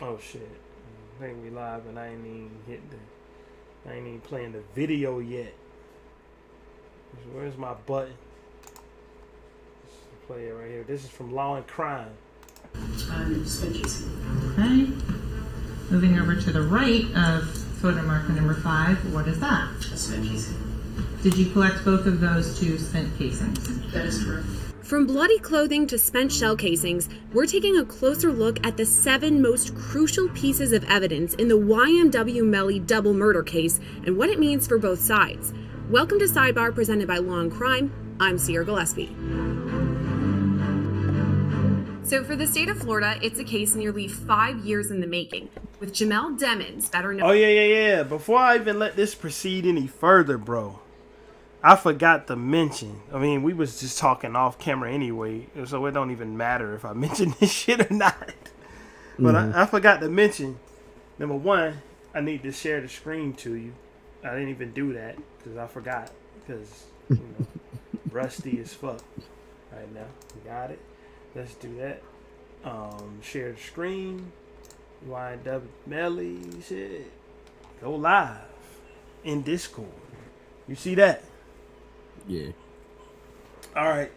Oh shit. I think we live and I ain't even playing the video yet. Where's my button? Let's play it right here. This is from Law and Crime. Okay. Moving over to the right of photo marker number 5, what is that? A spent casing. Did you collect both of those 2 spent casings? That is correct. From bloody clothing to spent shell casings, we're taking a closer look at the 7 most crucial pieces of evidence in the YNW Melly double murder case and what it means for both sides. Welcome to Sidebar, presented by Law and Crime. I'm Sierra Gillespie. So for the state of Florida, it's a case nearly 5 years in the making, with Jamel Demons, better known... Oh, yeah. Before I even let this proceed any further, bro, I forgot to mention. I mean, we was just talking off camera anyway, so it don't even matter if I mention this shit or not. But I forgot to mention, number one, I need to share the screen to you. I didn't even do that because I forgot. Because, rusty as fuck right now. You got it? Let's do that. Share the screen. YNW Melly shit. Go live in Discord. You see that? Yeah. All right.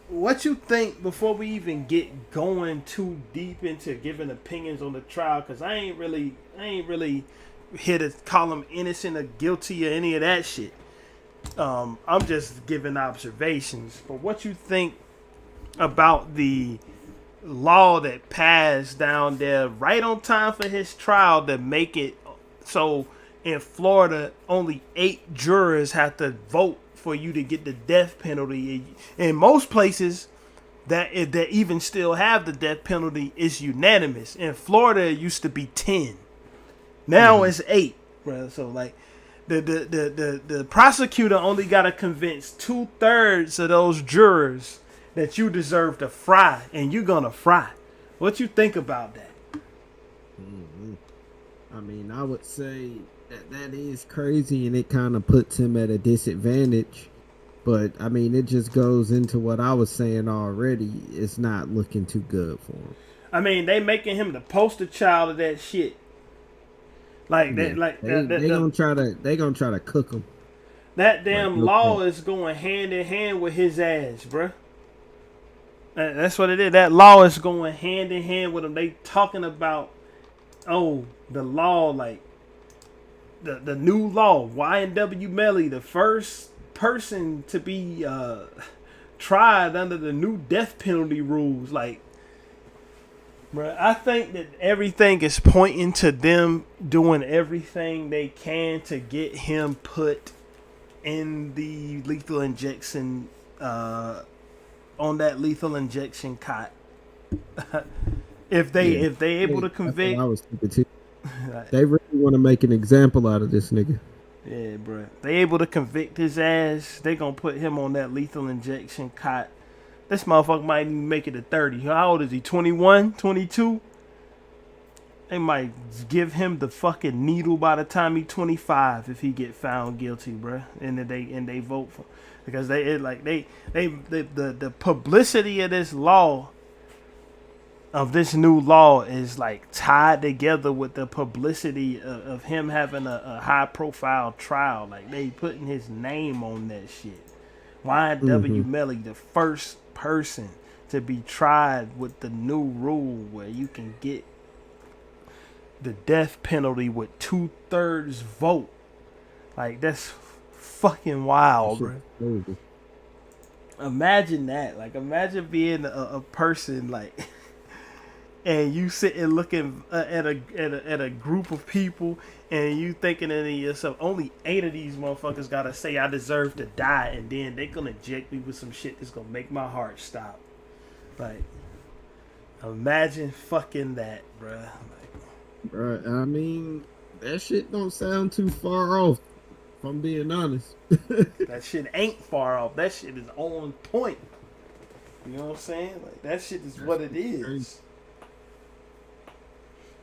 What you think before we even get going too deep into giving opinions on the trial? Because I ain't really here to call him innocent or guilty or any of that shit. I'm just giving observations. But what you think about the law that passed down there right on time for his trial to make it so in Florida only 8 jurors have to vote for you to get the death penalty? In most places that even still have the death penalty is unanimous. In Florida it used to be 10. Now it's 8, bro. So like the prosecutor only got to convince 2/3 of those jurors that you deserve to fry, and you're gonna fry. What you think about that? I mean, I would say that is crazy, and it kind of puts him at a disadvantage. But I mean, it just goes into what I was saying already. It's not looking too good for him. I mean, they making him the poster child of that shit. Like Yeah, they gonna try to cook him. That damn Like, law is going hand in hand with his ass, bruh. That's what it is. That law is going hand in hand with him. They talking about, the law, like the new law, YNW Melly, the first person to be tried under the new death penalty rules. Like, bruh, I think that everything is pointing to them doing everything they can to get him put in the lethal injection, on that lethal injection cot. if they able to convict, I was thinking too. They really want to make an example out of this nigga. Yeah, bro. They able to convict his ass. They gonna put him on that lethal injection cot. This motherfucker might even make it to 30. How old is he? 21, 22? They might give him the fucking needle by the time he 25 if he get found guilty, bro. And they vote for, because the publicity of this law, of this new law, is like tied together with the publicity of him having a high profile trial. Like, they putting his name on that shit. YNW Melly, the first person to be tried with the new rule where you can get the death penalty with 2/3 vote. Like, that's fucking wild, bro. Imagine that. Like, imagine being a person, like, and you sitting looking at a group of people, and you thinking to yourself, only 8 of these motherfuckers gotta say I deserve to die, and then they gonna inject me with some shit that's gonna make my heart stop. Like, imagine fucking that, bruh. Right, I mean, that shit don't sound too far off, if I'm being honest. That shit ain't far off. That shit is on point. You know what I'm saying? Like, that shit is what it is.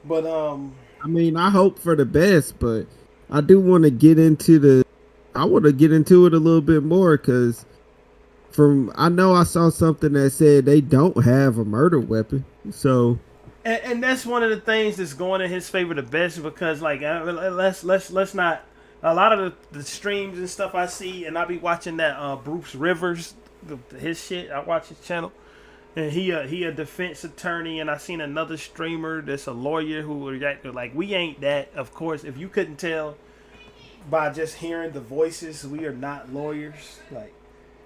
But I mean, I hope for the best, but I do want to get into I want to get into it a little bit more, because I know I saw something that said they don't have a murder weapon. So And that's one of the things that's going in his favor the best, because like let's not, a lot of the streams and stuff I see, and I be watching that Bruce Rivers, his shit. I watch his channel, and he a defense attorney, and I seen another streamer that's a lawyer who reacted like, we ain't that. Of course, if you couldn't tell by just hearing the voices, we are not lawyers. Like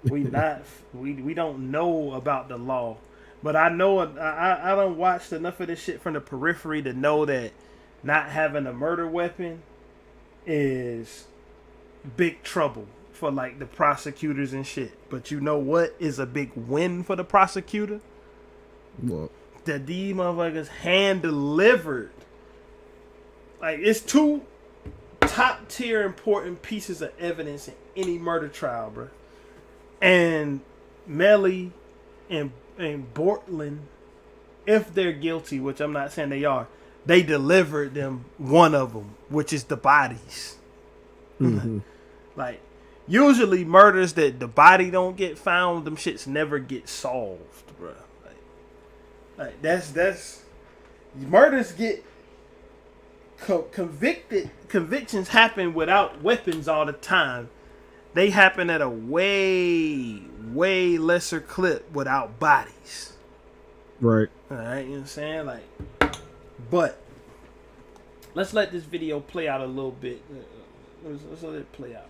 we don't know about the law. But I know I don't watch enough of this shit from the periphery to know that not having a murder weapon is big trouble for like the prosecutors and shit. But you know what is a big win for the prosecutor? What? That these motherfuckers hand delivered. Like, it's two top tier important pieces of evidence in any murder trial, bro. And Melly and Bortland, if they're guilty, which I'm not saying they are, they delivered them one of them, which is the bodies. Mm-hmm. Like, usually murders that the body don't get found, them shits never get solved, bro. Like that's murders get convictions happen without weapons all the time. They happen at a way lesser clip without bodies. Right. Alright, you know what I'm saying? Like, but let's let this video play out a little bit. Let's let it play out.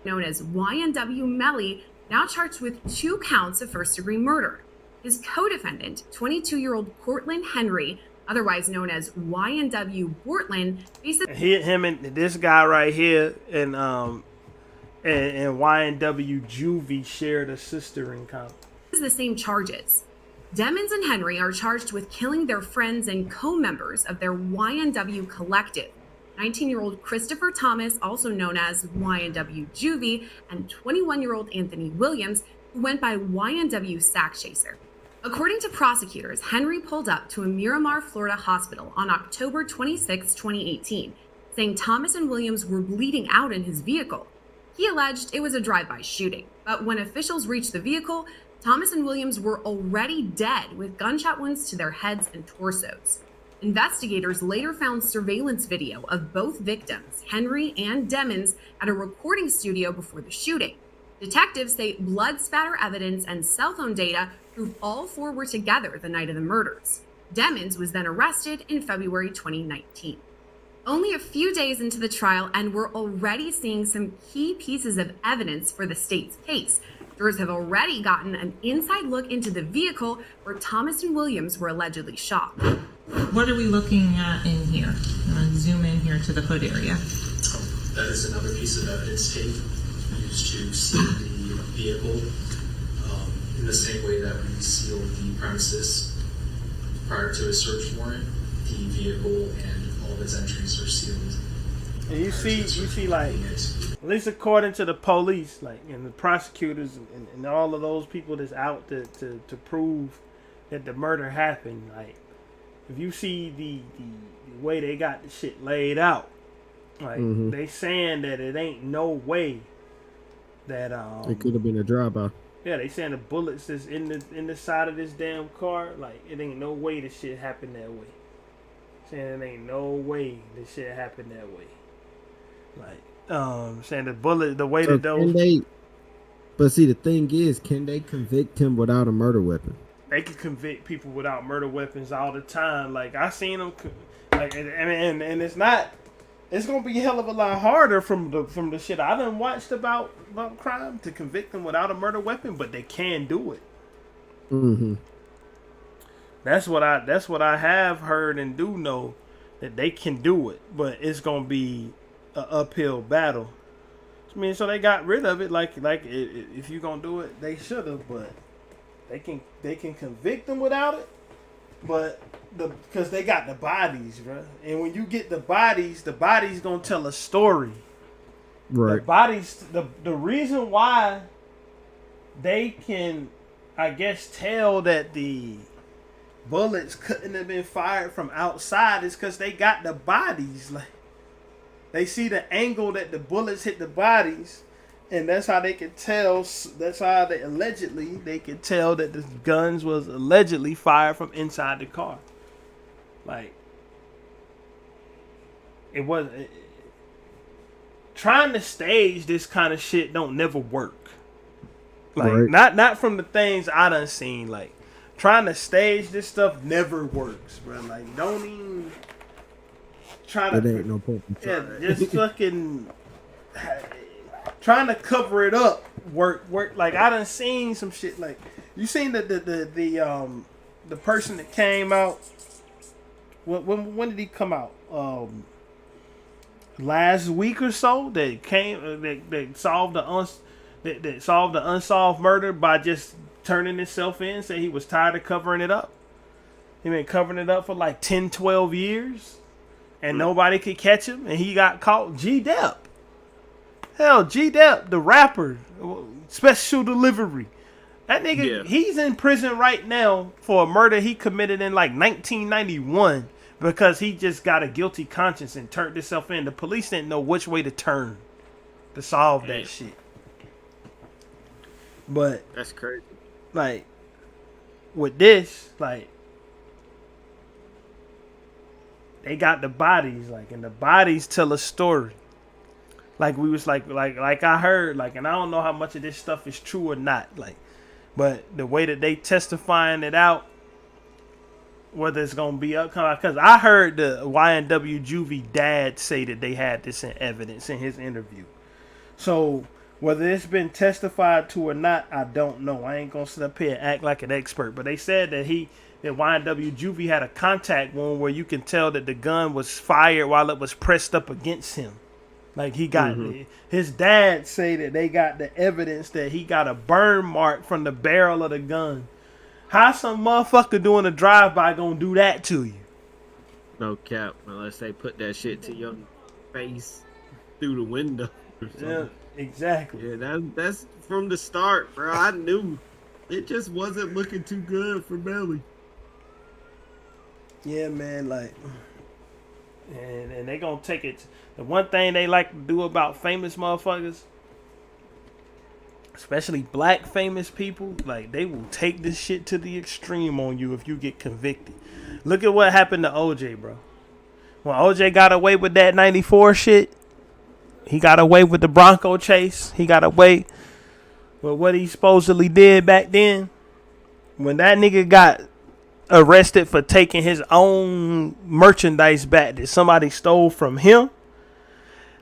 Known as YNW Melly, now charged with 2 counts of first-degree murder. His co-defendant, 22-year-old Cortland Henry, otherwise known as YNW Bortland, faces Him and this guy right here, and YNW Juvie shared a sister in common. the same charges. Demmons and Henry are charged with killing their friends and co-members of their YNW collective. 19-year-old Christopher Thomas, also known as YNW Juvie, and 21-year-old Anthony Williams, who went by YNW Sack Chaser. According to prosecutors, Henry pulled up to a Miramar, Florida hospital on October 26, 2018, saying Thomas and Williams were bleeding out in his vehicle. He alleged it was a drive-by shooting, but when officials reached the vehicle, Thomas and Williams were already dead with gunshot wounds to their heads and torsos. Investigators later found surveillance video of both victims, Henry and Demmons, at a recording studio before the shooting. Detectives say blood spatter evidence and cell phone data prove all 4 were together the night of the murders. Demmons was then arrested in February 2019. Only a few days into the trial, and we're already seeing some key pieces of evidence for the state's case. Jurors have already gotten an inside look into the vehicle where Thomas and Williams were allegedly shot. What are we looking at in here? I'm going to zoom in here to the hood area. That is another piece of evidence tape used to seal the vehicle in the same way that we sealed the premises prior to a search warrant. The vehicle and all of its entries are sealed. And you see, like, at least according to the police, like, and the prosecutors and all of those people that's out to prove that the murder happened, like, if you see the way they got the shit laid out, like, they saying that it ain't no way that it could have been a drive-by. Yeah, they saying the bullets that's in the side of this damn car, like, it ain't no way this shit happened that way. Saying it ain't no way this shit happened that way. Like, saying the bullet, the way So that those... But see, the thing is, can they convict him without a murder weapon? They can convict people without murder weapons all the time. Like, I seen them, like, and it's not... It's gonna be a hell of a lot harder from the shit I done watched about crime to convict them without a murder weapon, but they can do it. Mm-hmm. That's what I have heard and do know, that they can do it, but it's gonna be an uphill battle. I mean, so they got rid of it. Like if you gonna do it, they should have, but they can convict them without it. But because they got the bodies, bro. And when you get the bodies gonna tell a story. Right. The bodies, the reason why they can, I guess, tell that the bullets couldn't have been fired from outside is because they got the bodies. Like, they see the angle that the bullets hit the bodies, and that's how they can tell. That's how they can tell that the guns was allegedly fired from inside the car. Like, trying to stage this kind of shit don't never work. Like, Right. not from the things I done seen. Like, trying to stage this stuff never works, bro. Like, don't even try to. It ain't no point in Yeah, trying. just fucking trying to cover it up. Work. Like, I done seen some shit. Like, you seen the person that came out. When did he come out? Last week or so. That came. That solved the unsolved murder by just turning himself in. Say he was tired of covering it up. He been covering it up for like 10, 12 years, and nobody could catch him, and he got caught. G-Dep. Hell, G-Dep, the rapper, special delivery. That nigga, he's in prison right now for a murder he committed in like 1991 because he just got a guilty conscience and turned himself in. The police didn't know which way to turn to solve that shit. But That's crazy. like with this, like they got the bodies, like, and the bodies tell a story. Like we was like I heard, like, and I don't know how much of this stuff is true or not, like, but the way that they testifying it out, whether it's gonna be upcoming, because I heard the YNW Juvie dad say that they had this in evidence in his interview. So whether it's been testified to or not, I don't know. I ain't gonna sit up here and act like an expert, but they said that that YNW Juvie had a contact wound where you can tell that the gun was fired while it was pressed up against him. Like he got his dad say that they got the evidence that he got a burn mark from the barrel of the gun. How some motherfucker doing a drive-by gonna do that to you? No cap, unless they put that shit to your face through the window or something. Yeah, exactly. Yeah, that's from the start, bro. I knew it just wasn't looking too good for Melly. Yeah, man, like, and they gonna take it. The one thing they like to do about famous motherfuckers, especially black famous people, like, they will take this shit to the extreme on you if you get convicted. Look at what happened to OJ, bro. When OJ got away with that 94 shit, he got away with the Bronco chase. He got away with what he supposedly did back then. When that nigga got arrested for taking his own merchandise back that somebody stole from him,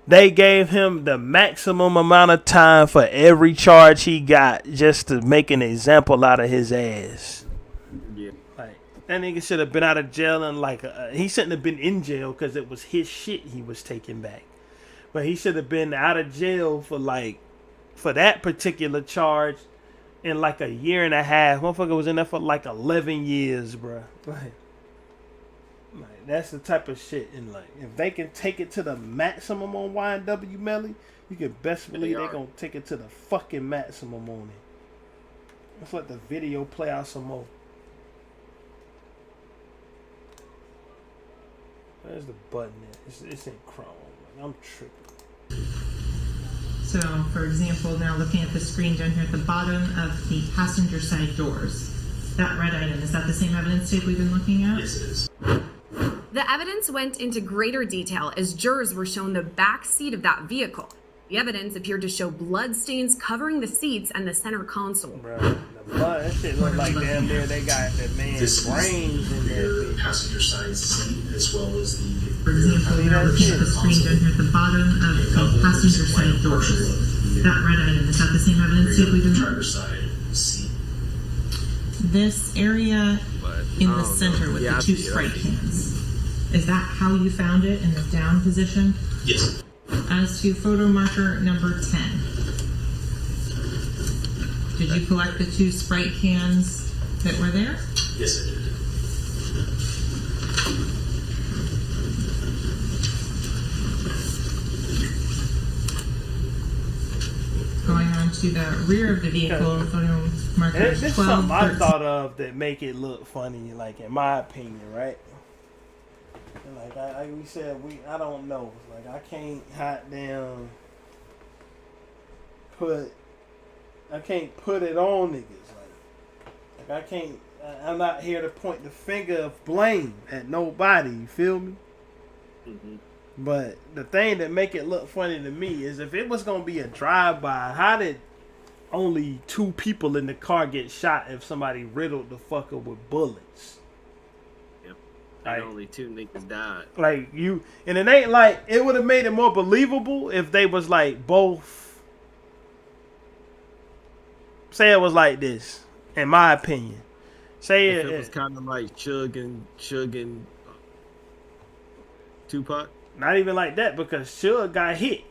they gave him the maximum amount of time for every charge he got just to make an example out of his ass. Yeah. Like, that nigga should have been out of jail and he shouldn't have been in jail because it was his shit he was taking back. But he should have been out of jail for that particular charge in like a year and a half. Motherfucker was in there for like 11 years, bro. Like, that's the type of shit. And like, if they can take it to the maximum on YNW Melly, you can best believe they're gonna take it to the fucking maximum on it. Let's let the video play out some more. There's the button there. It's in Chrome. I'm tripping. So, for example, now looking at the screen down here at the bottom of the passenger side doors, that red item, is that the same evidence tape we've been looking at? Yes, it is. The evidence went into greater detail as jurors were shown the back seat of that vehicle. The evidence appeared to show blood stains covering the seats and the center console. Bro, the blood, that shit look like damn near they got that man's brains in there. The passenger side seat as well as the. For example, now looking at the screen down here at the bottom of the passenger side doors, that red item, is that the same evidence tape we've been driver's side seat. This area in the center with the two spray cans, is that how you found it in the down position? Yes. As to photo marker number 10, did you collect the two Sprite cans that were there? Yes, I did. Going on to the rear of the vehicle, photo markers This is 12, something I 13. thought of that make it look funny, like in my opinion, right? Like we said, I don't know. Like, I can't hot damn put it on niggas. Like I I'm not here to point the finger of blame at nobody. You feel me? Mm-hmm. But the thing that make it look funny to me is if it was gonna be a drive-by, how did only 2 people in the car get shot if somebody riddled the fucker with bullets? Yep. Like, And only 2 niggas died. Like you, and it ain't like it would have made it more believable if they was like both. Say it was like this, in my opinion. Say If it, it was kind of like Suge and Tupac. not even like that because Suge got hit.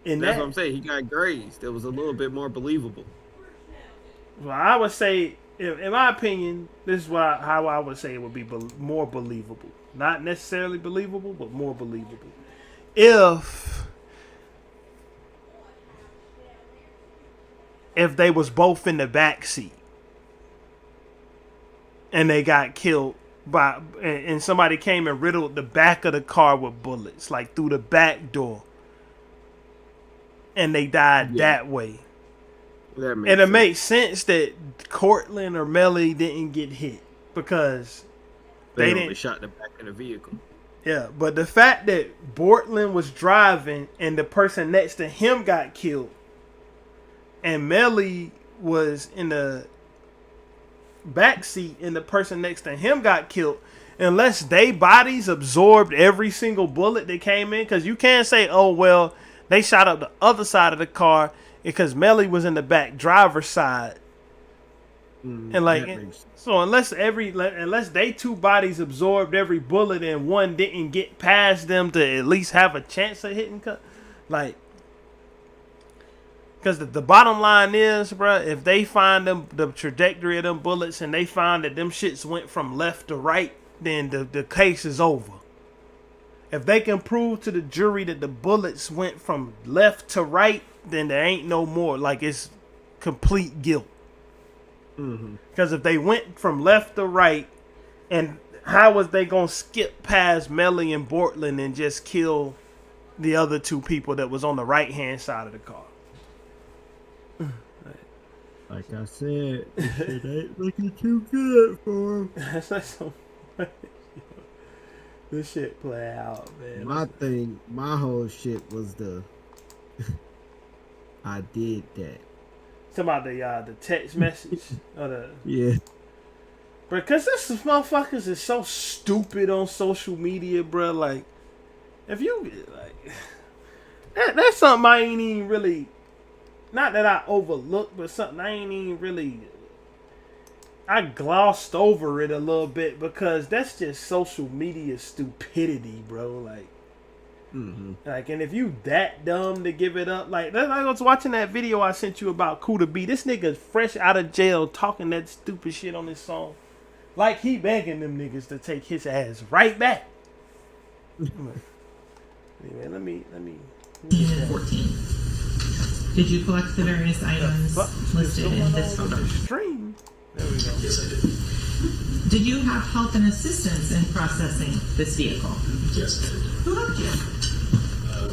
And That's what I'm saying. He got grazed. It was a little bit more believable. Well, I would say, in my opinion, this is how I would say it would be more believable. Not necessarily believable, but more believable. If they was both in the back seat and they got killed and somebody came and riddled the back of the car with bullets, like through the back door, and they died that way. And it makes sense that Cortland or Melly didn't get hit because they only shot the back of the vehicle. Yeah, but the fact that Bortland was driving and the person next to him got killed, and Melly was in the back seat and the person next to him got killed, unless they bodies absorbed every single bullet that came in, because you can't say, oh well, they shot up the other side of the car because Melly was in the back driver's side. And like, so unless they 2 bodies absorbed every bullet and one didn't get past them to at least have a chance of hitting, like, because the bottom line is, bruh, if they find the trajectory of them bullets and they find that them shits went from left to right, then the case is over. If they can prove to the jury that the bullets went from left to right, then there ain't no more. Like, it's complete guilt. Because if they went from left to right, and how was they going to skip past Melly and Bortland and just kill the other 2 people that was on the right-hand side of the car? Like I said, it ain't looking too good for him. That's not so funny. This shit play out, man. My whole shit was I did that. Talking about the text message or yeah. Because this motherfuckers is so stupid on social media, bro. Like, if you like, that's something I ain't even really. Not that I overlooked, but something I ain't even really. I glossed over it a little bit because that's just social media stupidity, bro. Like, like, and if you that dumb to give it up, like, I was watching that video I sent you about Kuda B. This nigga's fresh out of jail talking that stupid shit on his song, like he begging them niggas to take his ass right back. Anyway, let me. 14. Did you collect the various items listed in this photo? Stream. There we go. Yes, I did. Did you have help and assistance in processing this vehicle? Yes, I did. Who helped you?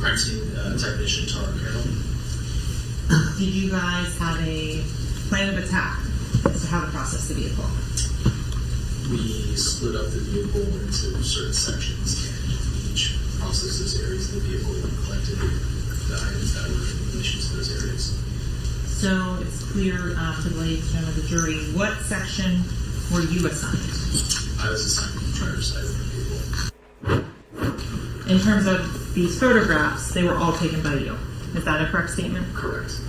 Crime scene technician Tara Carroll. Did you guys have a plan of attack as to how to process the vehicle? We split up the vehicle into certain sections, and each processes areas of the vehicle and collected the items that were in relation to those areas. So it's clear to the ladies and gentlemen of the jury, what section were you assigned? I was assigned to the driver's side of the vehicle. In terms of these photographs, they were all taken by you. Is that a correct statement? Correct.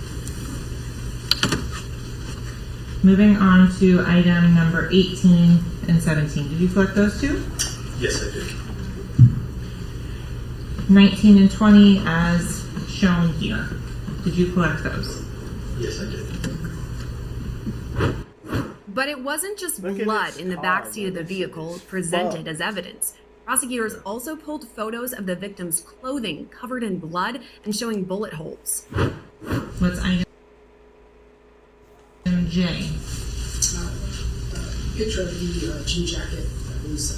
Moving on to item number 18 and 17. Did you collect those two? Yes, I did. 19 and 20 as shown here. Did you collect those? Yes, I did. But it wasn't just Look at blood this in the car, backseat of the man. This shit vehicle is presented fucked. as evidence. Prosecutors also pulled photos of the victim's clothing covered in blood and showing bullet holes. What's item J? Picture of the jean jacket that was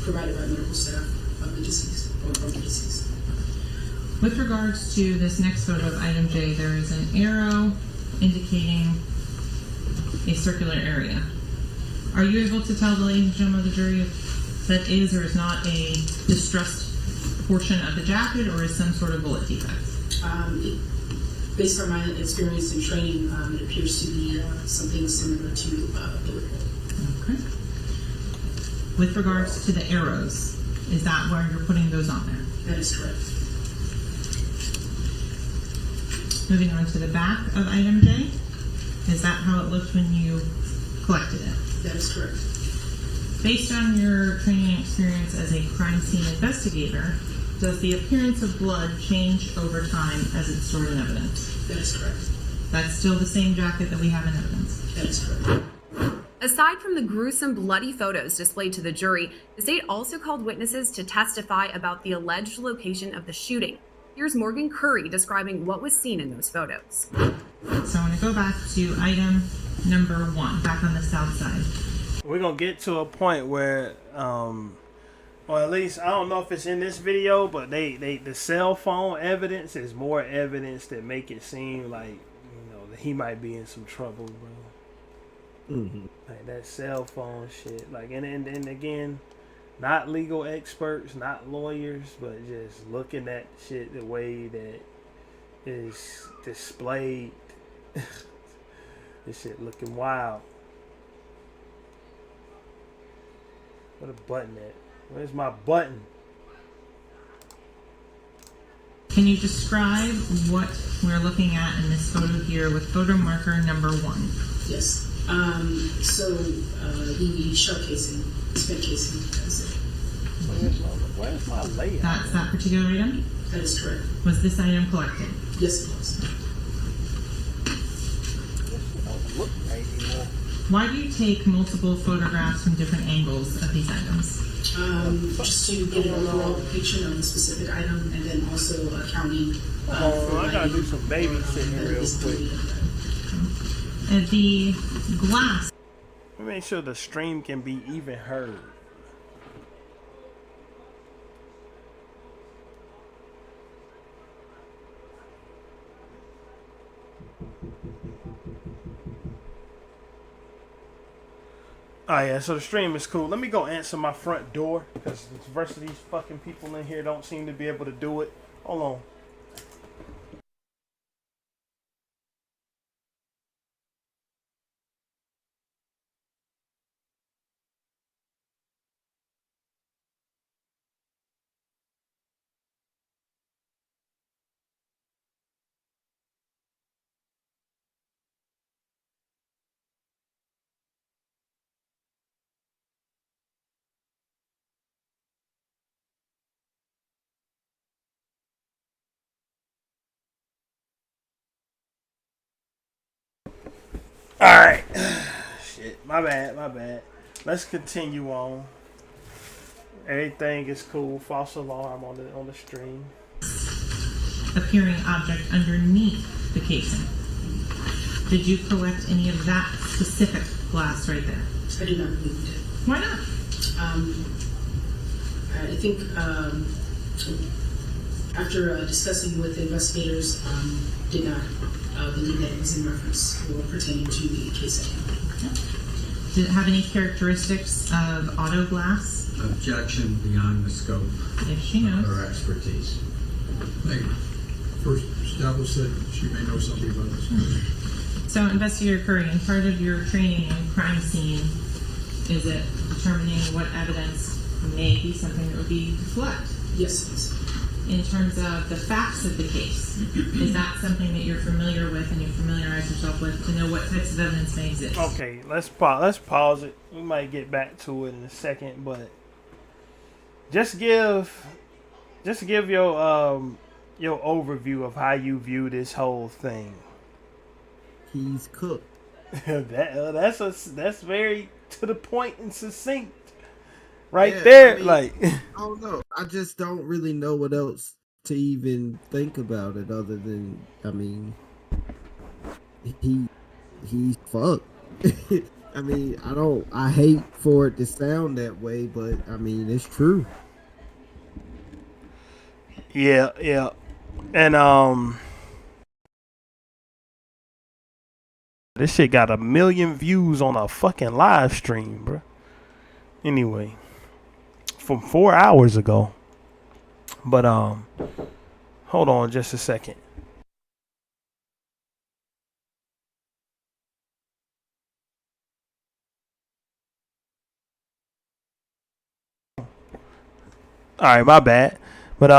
provided by medical staff of the deceased, or from the deceased. With regards to this next photo of item J, there is an arrow indicating a circular area. Are you able to tell the ladies and gentlemen of the jury if that is or is not a distressed portion of the jacket or is some sort of bullet defect? Based on my experience and training, it appears to be something similar to bullet hole. Okay. With regards to the arrows, is that where you're putting those on there? That is correct. Moving on to the back of item J, is that how it looked when you collected it? That is correct. Based on your training and experience as a crime scene investigator, does the appearance of blood change over time as it's stored in evidence? That is correct. That's still the same jacket that we have in evidence? That is correct. Aside from the gruesome, bloody photos displayed to the jury, the state also called witnesses to testify about the alleged location of the shooting. Here's Morgan Curry describing what was seen in those photos. So I want to go back to item number 1, back on the south side. We're going to get to a point where, or at least, I don't know if it's in this video, but the cell phone evidence is more evidence that make it seem like, you know, that he might be in some trouble, bro. Mm-hmm. Like that cell phone shit. Like, and again, not legal experts, not lawyers, but just looking at shit the way that is displayed. This shit looking wild. What a button at? Where's my button? Can you describe what we're looking at in this photo here with photo marker number 1? Yes. So the shell casing, spent casing, that's it. Where's my layout? That's that particular item? That is correct. Was this item collected? Yes, it was. Don't look right anymore. Why do you take multiple photographs from different angles of these items? Just to get an overall picture of the specific item and then also accounting for I gotta lighting, do some babysitting and real visibility quick. of that. The glass. Let me make sure the stream can be even heard. Oh yeah, so the stream is cool. Let me go answer my front door because the rest of these fucking people in here don't seem to be able to do it. Hold on. Alright. Shit. My bad. Let's continue on. Everything is cool. False alarm on the stream. Appearing object underneath the casing. Did you collect any of that specific glass right there? I do not believe we did. Why not? I think after discussing with the investigators, did not believe that it was in reference or pertaining to the case at hand. Did it have any characteristics of auto glass? Objection beyond the scope If she of knows. her expertise. Hey, first establish that she may know something about this. So, Investigator Curry, and part of your training in crime scene, is it determining what evidence may be something that would be to collect? Yes, it is. In terms of the facts of the case, is that something that you're familiar with and you familiarize yourself with to know what types of evidence may exist? Okay, let's pause it. We might get back to it in a second, but just give your overview of how you view this whole thing. He's cooked. That's very to the point and succinct. Right Yeah, there, I mean, like I don't know. I just don't really know what else to even think about it other than, I mean, he's fucked. I mean, I hate for it to sound that way, but I mean, it's true. yeah. And This shit got 1 million views on a fucking live stream, bro. Anyway, from 4 hours ago. But hold on just a second. All right, my bad. But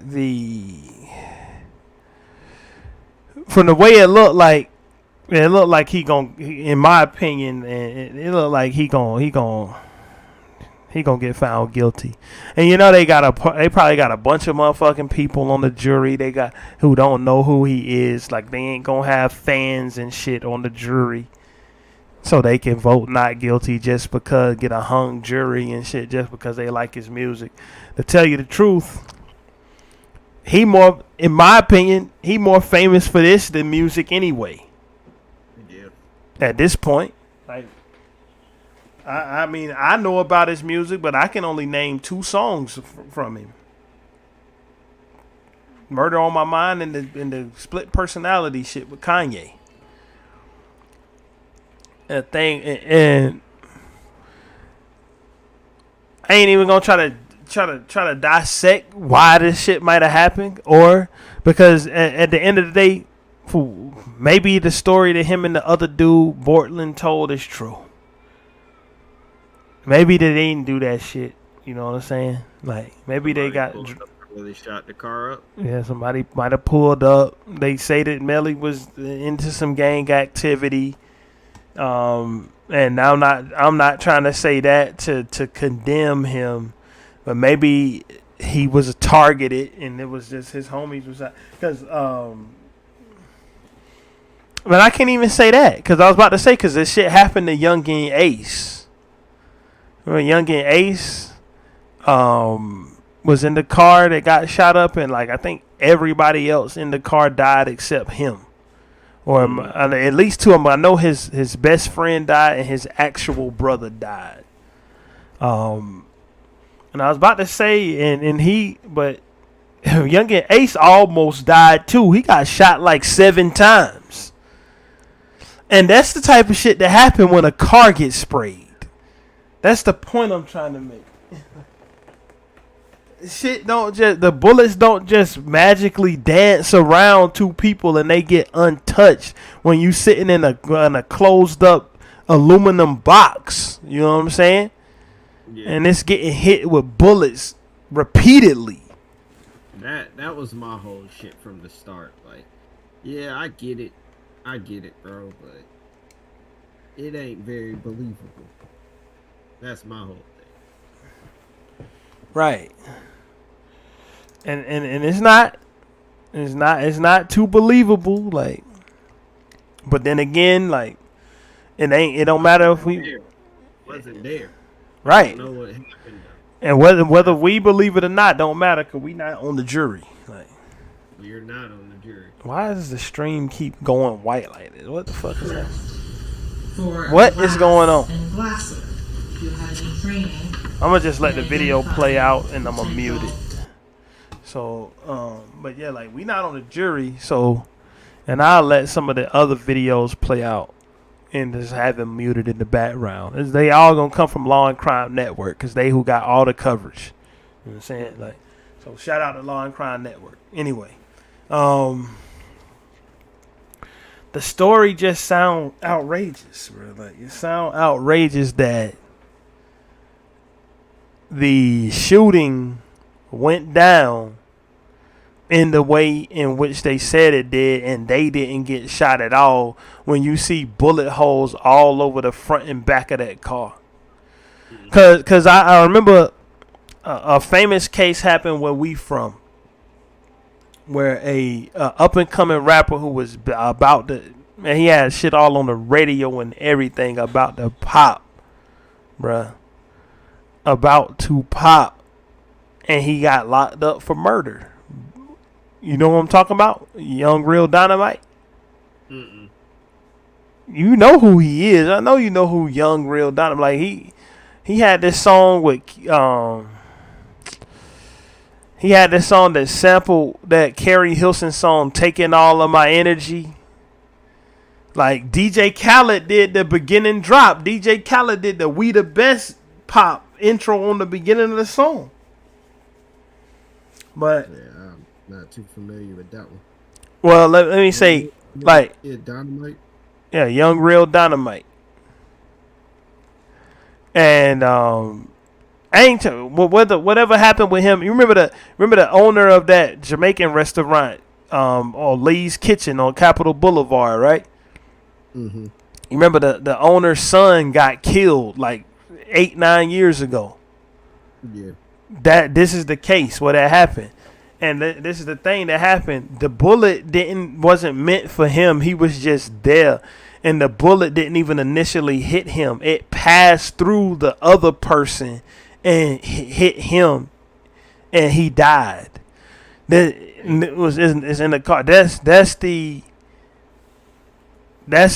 the from the way it looked like he in my opinion, it looked like he gonna get found guilty. And they probably got a bunch of motherfucking people on the jury who don't know who he is. Like, they ain't gonna have fans and shit on the jury, so they can vote not guilty just because get a hung jury and shit just because they like his music. To tell you the truth, in my opinion, he more famous for this than music anyway. Yeah. At this point, like, I mean, I know about his music, but I can only name 2 songs from him: "Murder on My Mind" and the split personality shit with Kanye. And I ain't even gonna try to dissect why this shit might have happened, or because at the end of the day, maybe the story that him and the other dude Bortland told is true. Maybe they didn't do that shit. You know what I'm saying? Like, maybe they got. They shot the car up. Yeah, somebody might have pulled up. They say that Melly was into some gang activity. And I'm not trying to say that to condemn him, but maybe he was targeted and it was just his homies was because but I can't even say that because I was about to say because this shit happened to Youngin Ace. Remember Youngin Ace was in the car that got shot up, and like I think everybody else in the car died except him. Or at least 2 of them. I know his best friend died and his actual brother died. And I was about to say, but Youngin Ace almost died too. He got shot like 7 times. And that's the type of shit that happen when a car gets sprayed. That's the point I'm trying to make. The bullets don't just magically dance around 2 people and they get untouched when you sitting in a closed up aluminum box. You know what I'm saying? Yeah. And it's getting hit with bullets repeatedly. That was my whole shit from the start. Like, yeah, I get it, bro, but it ain't very believable. That's my whole thing. Right. And it's not too believable, like, but then again, like, it don't matter if we wasn't there. Right. I don't know what happened though. And whether we believe it or not don't matter because we not on the jury. Like, we're not on the jury. Why does the stream keep going white like this? What the fuck is that? For what is going on? And Glasser, you had any training. I'm gonna just let the video play out and I'm gonna mute it. So, but yeah, like, we not on the jury, so, and I'll let some of the other videos play out and just have them muted in the background. They all gonna come from Law and Crime Network because they who got all the coverage. You know what I'm saying? Like, so shout out to Law and Crime Network. Anyway, the story just sound outrageous, bro. Like, it sound outrageous that the shooting went down in the way in which they said it did, and they didn't get shot at all when you see bullet holes all over the front and back of that car. Cause I remember a famous case happened where we from, where a up and coming rapper who was about to, man, he had shit all on the radio and everything about to pop, bruh, about to pop. And he got locked up for murder. You know what I'm talking about? Young Real Dynamite? Mm-mm. You know who he is. I know you know who Young Real Dynamite. Like, he had this song with He had this song that sampled that Carrie Hilson song, "Taking All of My Energy." Like DJ Khaled did the beginning drop. DJ Khaled did the "We the Best" pop intro on the beginning of the song. But Yeah, I'm not too familiar with that one. well, let me say, like, Yeah, Dynamite. yeah, Young Real Dynamite. And whatever happened with him. You remember the owner of that Jamaican restaurant, on Lee's Kitchen on Capitol Boulevard, right? Mm-hmm. You remember the owner's son got killed like 8-9 years ago. Yeah. This is the case where that happened, and this is the thing that happened. The bullet wasn't meant for him. He was just there, and the bullet didn't even initially hit him. It passed through the other person and hit him, and he died. It's in the car. That's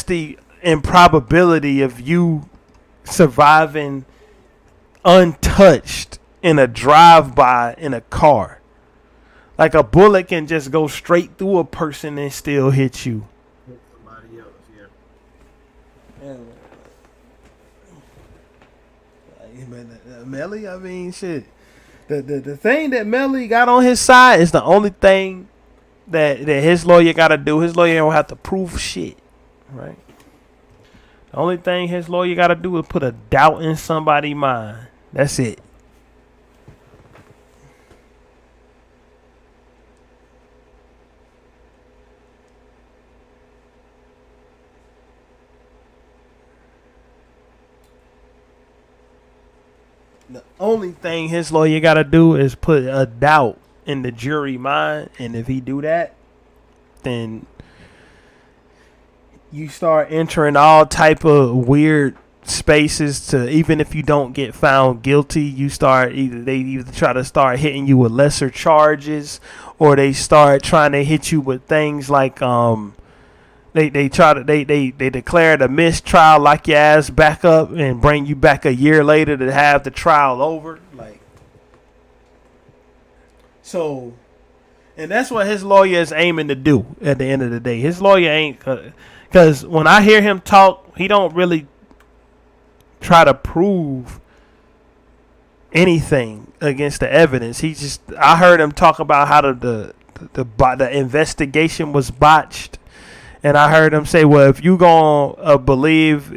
the improbability of you surviving untouched in a drive-by in a car. Like a bullet can just go straight through a person and still hit you. Hit somebody else, yeah. Melly, I mean, shit. The thing that Melly got on his side is the only thing that his lawyer got to do. His lawyer don't have to prove shit, right? The only thing his lawyer got to do is put a doubt in somebody's mind. That's it. The only thing his lawyer got to do is put a doubt in the jury mind, and if he do that, then you start entering all type of weird spaces. To even if you don't get found guilty, you start they try to start hitting you with lesser charges, or they start trying to hit you with things like they declared a mistrial, lock your ass back up, and bring you back a year later to have the trial over. Like, so, and that's what his lawyer is aiming to do at the end of the day. His lawyer ain't, because when I hear him talk, he don't really try to prove anything against the evidence. I heard him talk about how the investigation was botched. And I heard him say, well, if you gonna believe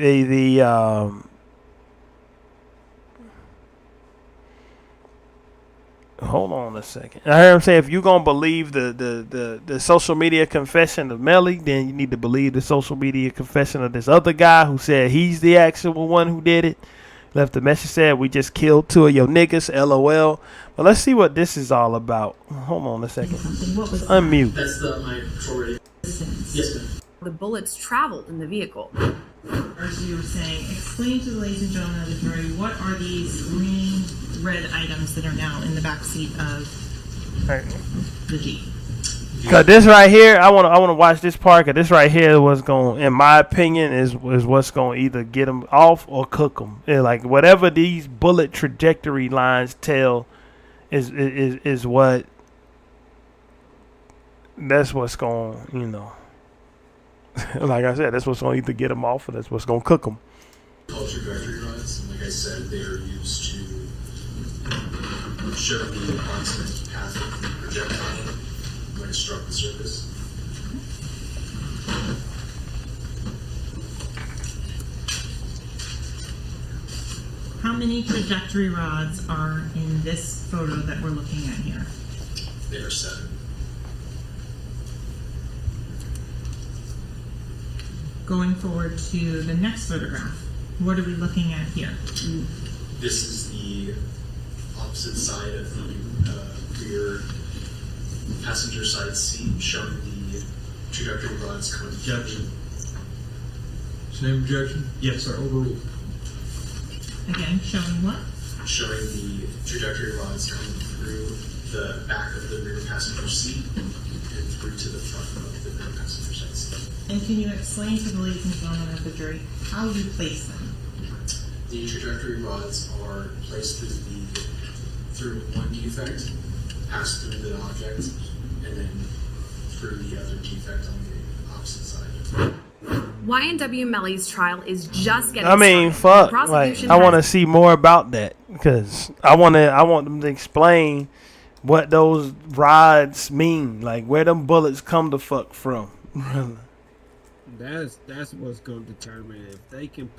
hold on a second. I heard him say, if you gonna believe the social media confession of Melly, then you need to believe the social media confession of this other guy who said he's the actual one who did it. Left a message, said, we just killed 2 of your niggas, LOL. But let's see what this is all about. Hold on a second. Unmute. That's my majority. Yes, ma'am. The bullets traveled in the vehicle. As you were saying, explain to the ladies and gentlemen of the jury, what are these green, red items that are now in the back seat of the Jeep? Cause this right here, I want to watch this part. Cause this right here was going, in my opinion, is what's going to either get them off or cook them. Like whatever these bullet trajectory lines tell, is what. That's what's going, like I said, that's what's going to either get them off or that's what's going to cook them. Trajectory rods, and like I said, they are used to show the approximate path of the projectile when it struck the surface. How many trajectory rods are in this photo that we're looking at here? There are 7. Going forward to the next photograph, what are we looking at here? This is the opposite side of the rear passenger side seat, showing the trajectory rods coming together. Same objection? Yes, sir. Overruled. Again, showing what? Showing the trajectory rods coming through the back of the rear passenger seat and through to the front of the rear passenger side seat. And can you explain to the ladies and gentlemen of the jury how you place them? The trajectory rods are placed through one defect pass through the object, and then through the other defect on the opposite side. YNW Melly's trial is just getting I mean, started. fuck. Like, I want to see more about that because I want them to explain what those rods mean, like where them bullets come the fuck from. That's what's gonna determine if they can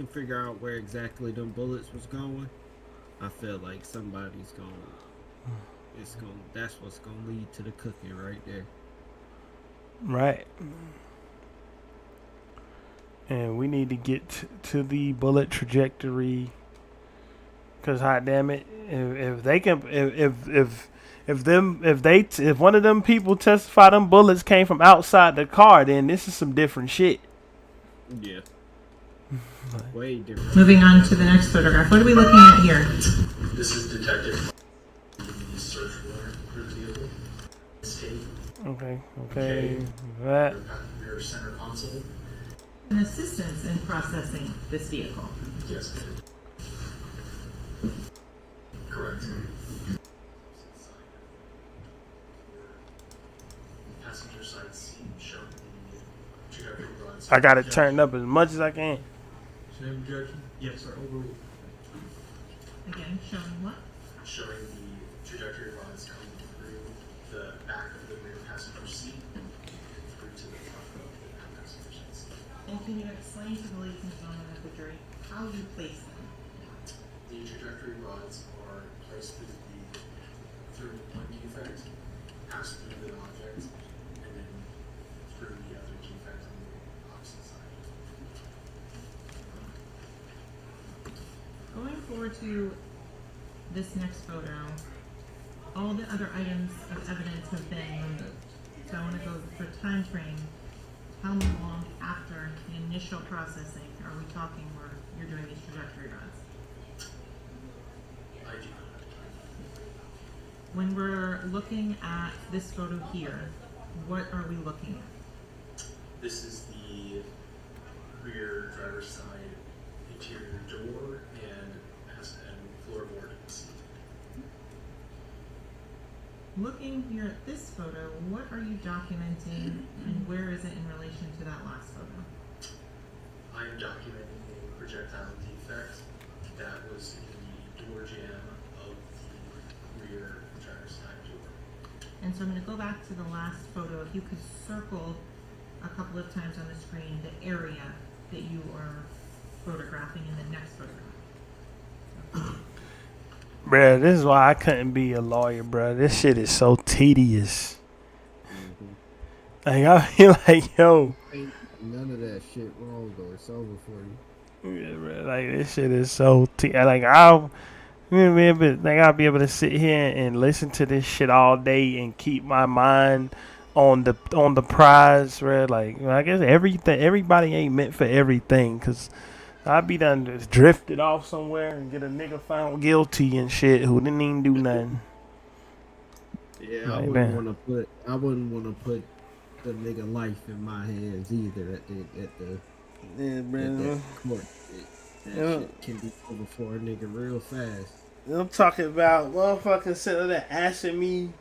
figure out where exactly them bullets was going. I feel like somebody's that's what's gonna lead to the cooking right there. Right. And we need to get to the bullet trajectory, cause hot damn it, if they can, if one of them people testify them bullets came from outside the car, then this is some different shit. Yeah. Way different. Moving on to the next photograph. What are we looking at here? This is detected from the search warrant for the vehicle. State. Okay. That. Rear center console. An assistance in processing this vehicle. Yes, I did. Correct. Passenger side seat showing the trajectory rods. I got it turned up as much as I can. Same objection? Yes, sir. Overruled. Again, showing what? Showing the trajectory rods coming through the back of the rear passenger seat through to the front of the back passenger seat. And can you explain to the ladies and gentlemen of the jury how you place them? The trajectory rods are placed through one defect, pass through the object, and then through the other defect on the opposite side. Going forward to this next photo, all the other items of evidence have been removed. So I want to go for time frame. How long after the initial processing are we talking where you're doing these trajectory rods? I do not have time. When we're looking at this photo here, what are we looking at? This is the rear driver's side interior door and floorboard seat. Looking here at this photo, what are you documenting and where is it in relation to that last photo? I am documenting a projectile defect that was in the door jamb of the rear driver's side door. And so I'm going to go back to the last photo. If you could circle a couple of times on the screen the area that you are photographing in the next photograph. Bruh, this is why I couldn't be a lawyer, bruh. This shit is so tedious. Like, I feel like, yo. Ain't none of that shit wrong though. It's over for you. Yeah, bruh, like, this shit is so tedious. Like, I'll be able to sit here and listen to this shit all day and keep my mind on the prize, bruh. Like, I guess everybody ain't meant for everything, because I'd be done just drifted off somewhere and get a nigga found guilty and shit who didn't even do nothing. Yeah, Like, I wouldn't want to put the nigga life in my hands either at the court. That shit can be over for a nigga real fast. I'm talking about motherfuckers sitting there asking me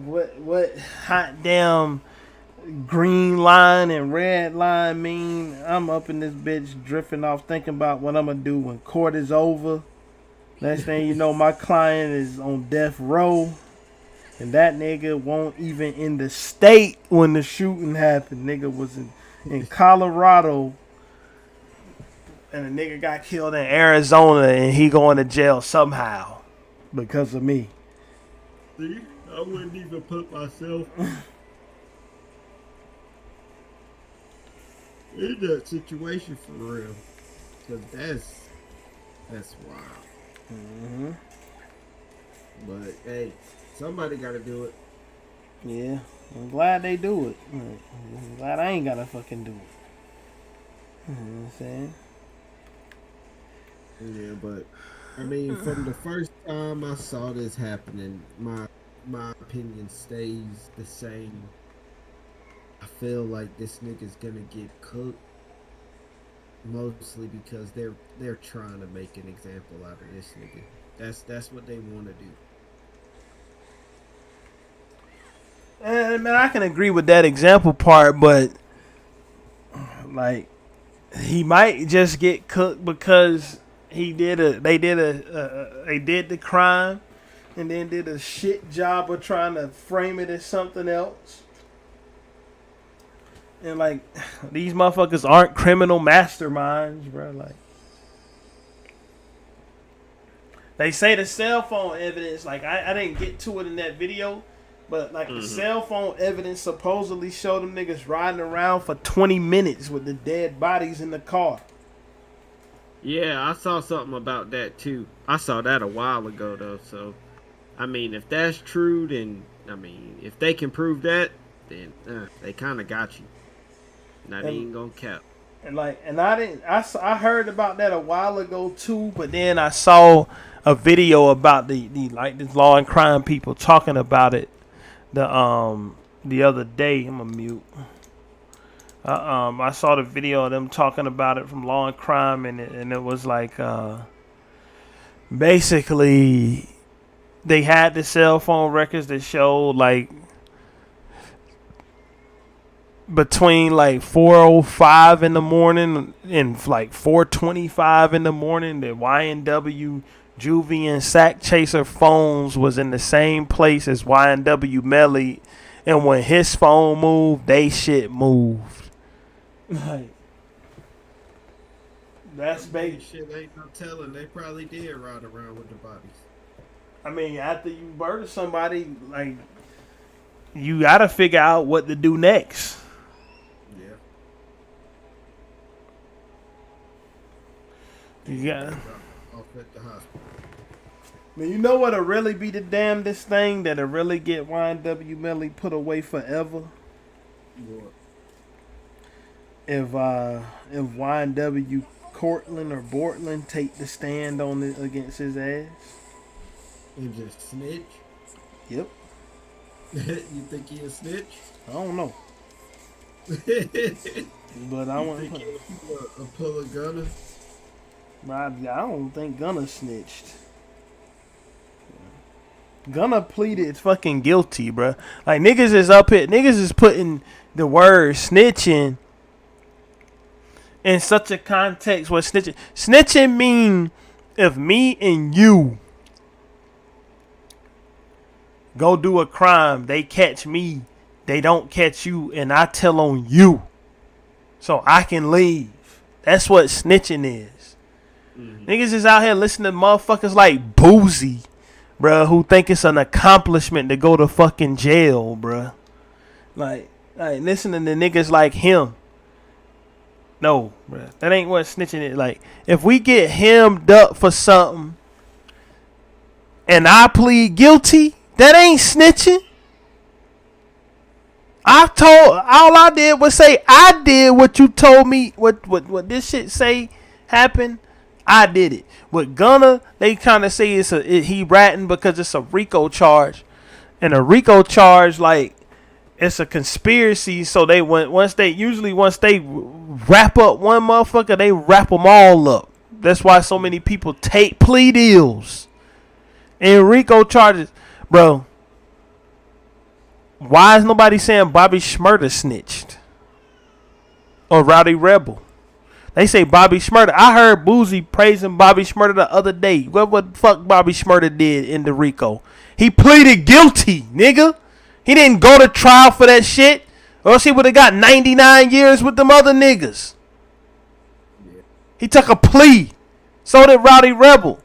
what hot damn green line and red line mean. I'm up in this bitch drifting off thinking about what I'm gonna do when court is over. Next thing you know, my client is on death row, and that nigga won't even in the state when the shooting happened. Nigga was in Colorado, and a nigga got killed in Arizona, and he going to jail somehow because of me. See, I wouldn't even put myself in that situation for real, cause that's wild. Mm-hmm. But hey, somebody got to do it. Yeah, I'm glad they do it. I'm glad I ain't gotta fucking do it. You know what I'm saying? Yeah, but I mean, from the first time I saw this happening, my opinion stays the same. I feel like this nigga's gonna get cooked, mostly because they're trying to make an example out of this nigga. That's what they want to do. And man, I can agree with that example part, but like he might just get cooked because they did the crime and then did a shit job of trying to frame it as something else. And like these motherfuckers aren't criminal masterminds, bro. Like they say the cell phone evidence, like I didn't get to it in that video, but like the cell phone evidence supposedly showed them niggas riding around for 20 minutes with the dead bodies in the car. Yeah, I saw something about that too. I saw that a while ago though, so I mean if that's true, then I mean if they can prove that, then they kinda got you. Not even gonna cap. And I heard about that a while ago too, but then I saw a video about the law and crime people talking about it the other day. I'm a mute. I saw the video of them talking about it from Law and Crime, and it was like basically they had the cell phone records that showed like between like 4:05 in the morning and like 4:25 in the morning, the YNW Juvie and Sack Chaser phones was in the same place as YNW Melly, and when his phone moved, they shit moved. Like that's bait. Shit ain't no telling. They probably did ride around with the bodies. I mean, after you murder somebody, like you gotta figure out what to do next. Yeah. Off at the hospital. Man, you know what'll really be the damnedest thing that'll really get YNW Melly put away forever? What? If YNW Cortland or Bortland take the stand on it against his ass. And just snitch? Yep. You think he a snitch? I don't know. But I want to pull a gunner. I don't think Gunna snitched. Gunna pleaded fucking guilty, bro. Like niggas is up here, niggas is putting the word snitching in such a context where snitching mean if me and you go do a crime, they catch me, they don't catch you, and I tell on you so I can leave. That's what snitching is. Niggas is out here listening to motherfuckers like Boozy, bruh, who think it's an accomplishment to go to fucking jail, bruh. Like listening to niggas like him. No, bruh. That ain't what snitching is. Like, if we get hemmed up for something and I plead guilty, that ain't snitching. All I did was say I did what you told me, what this shit say happened. I did it. With Gunna, they kind of say he ratting because it's a RICO charge, and a RICO charge like it's a conspiracy. So once they wrap up one motherfucker, they wrap them all up. That's why so many people take plea deals and RICO charges, bro. Why is nobody saying Bobby Shmurda snitched or Rowdy Rebel? They say Bobby Shmurda. I heard Boozy praising Bobby Shmurda the other day. What the fuck Bobby Shmurda did in the RICO? He pleaded guilty, nigga. He didn't go to trial for that shit, or else he would have got 99 years with them other niggas. He took a plea. So did Rowdy Rebel.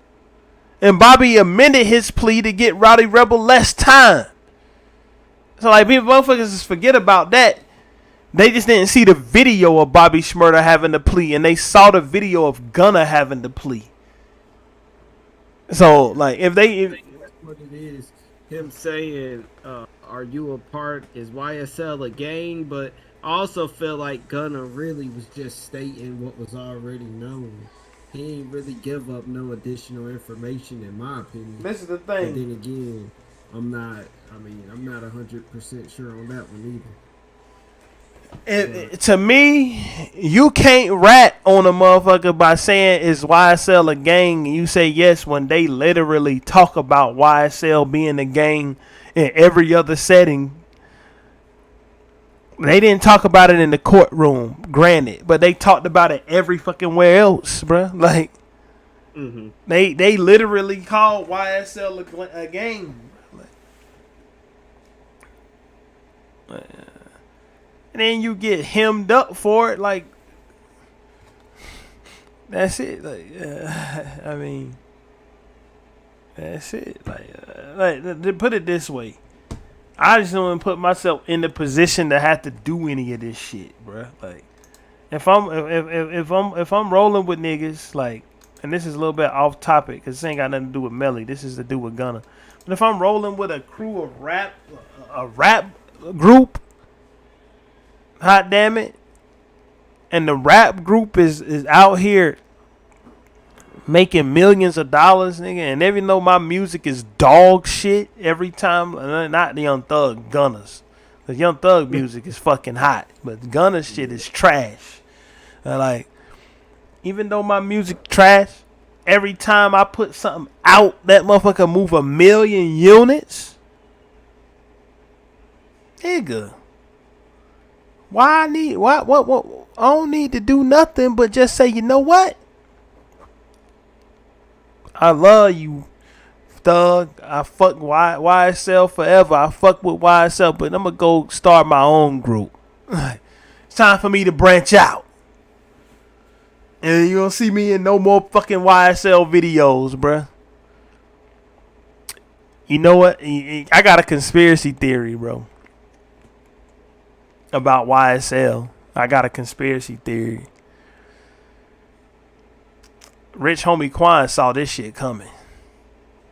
And Bobby amended his plea to get Rowdy Rebel less time. So like people motherfuckers just forget about that. They just didn't see the video of Bobby Shmurda having the plea, and they saw the video of Gunna having the plea. So, like, if that's what it is, him saying, "Are you a part? Is YSL a gang?" But I also feel like Gunna really was just stating what was already known. He ain't really give up no additional information, in my opinion. This is the thing. But then again, I'm not 100% sure on that one either. To me, you can't rat on a motherfucker by saying is YSL a gang, and you say yes when they literally talk about YSL being a gang in every other setting. They didn't talk about it in the courtroom, granted, but they talked about it every fucking where else, bruh. Like, they literally called YSL a game. Like, and then you get hemmed up for it, like, that's it. Like, I mean, that's it. Like, to put it this way, I just don't want to put myself in the position to have to do any of this shit, bruh. Like, if I'm rolling with niggas, like, and this is a little bit off topic because this ain't got nothing to do with Melly. This is to do with Gunna. But if I'm rolling with a crew of a rap group, hot damn it, and the rap group is out here making millions of dollars, nigga, and even though my music is dog shit every time, not the Young Thug, Gunna's. The Young Thug music is fucking hot, but Gunna's shit is trash. Like, even though my music trash, every time I put something out, that motherfucker move 1 million units. Nigga. Why I don't need to do nothing but just say, you know what? I love you, Thug. I fuck YSL forever. I fuck with YSL, but I'm gonna go start my own group. It's time for me to branch out. And you don't see me in no more fucking YSL videos, bruh. You know what? I got a conspiracy theory, bro, about YSL. I got a conspiracy theory. Rich homie Quan saw this shit coming.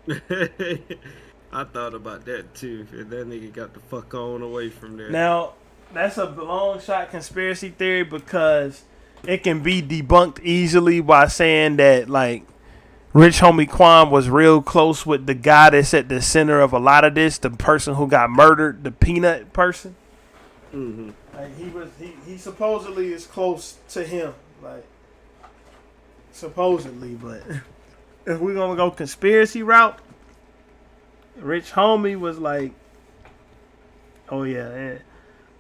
I thought about that too. And that nigga got the fuck on away from there. Now, that's a long shot conspiracy theory because it can be debunked easily by saying that, like, Rich homie Quan was real close with the guy that's at the center of a lot of this, the person who got murdered, the peanut person. Mm-hmm. Like, he supposedly is close to him, like, supposedly. But if we're gonna go conspiracy route, Rich homie was like, oh yeah,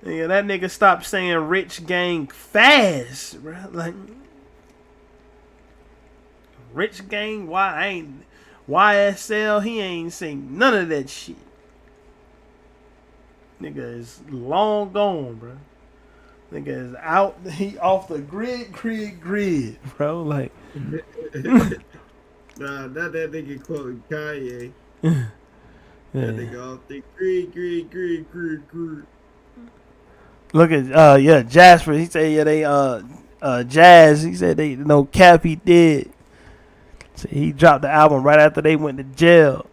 that nigga stopped saying Rich Gang fast, bro. Like, Rich Gang, why ain't YSL? He ain't seen none of that shit. Nigga is long gone, bro. Nigga is out. He off the grid, bro. Like, nah, not that nigga quoting Kanye. That nigga off the grid. Look at Jasper. He said they Jazz. He said they no cap. He did. So he dropped the album right after they went to jail,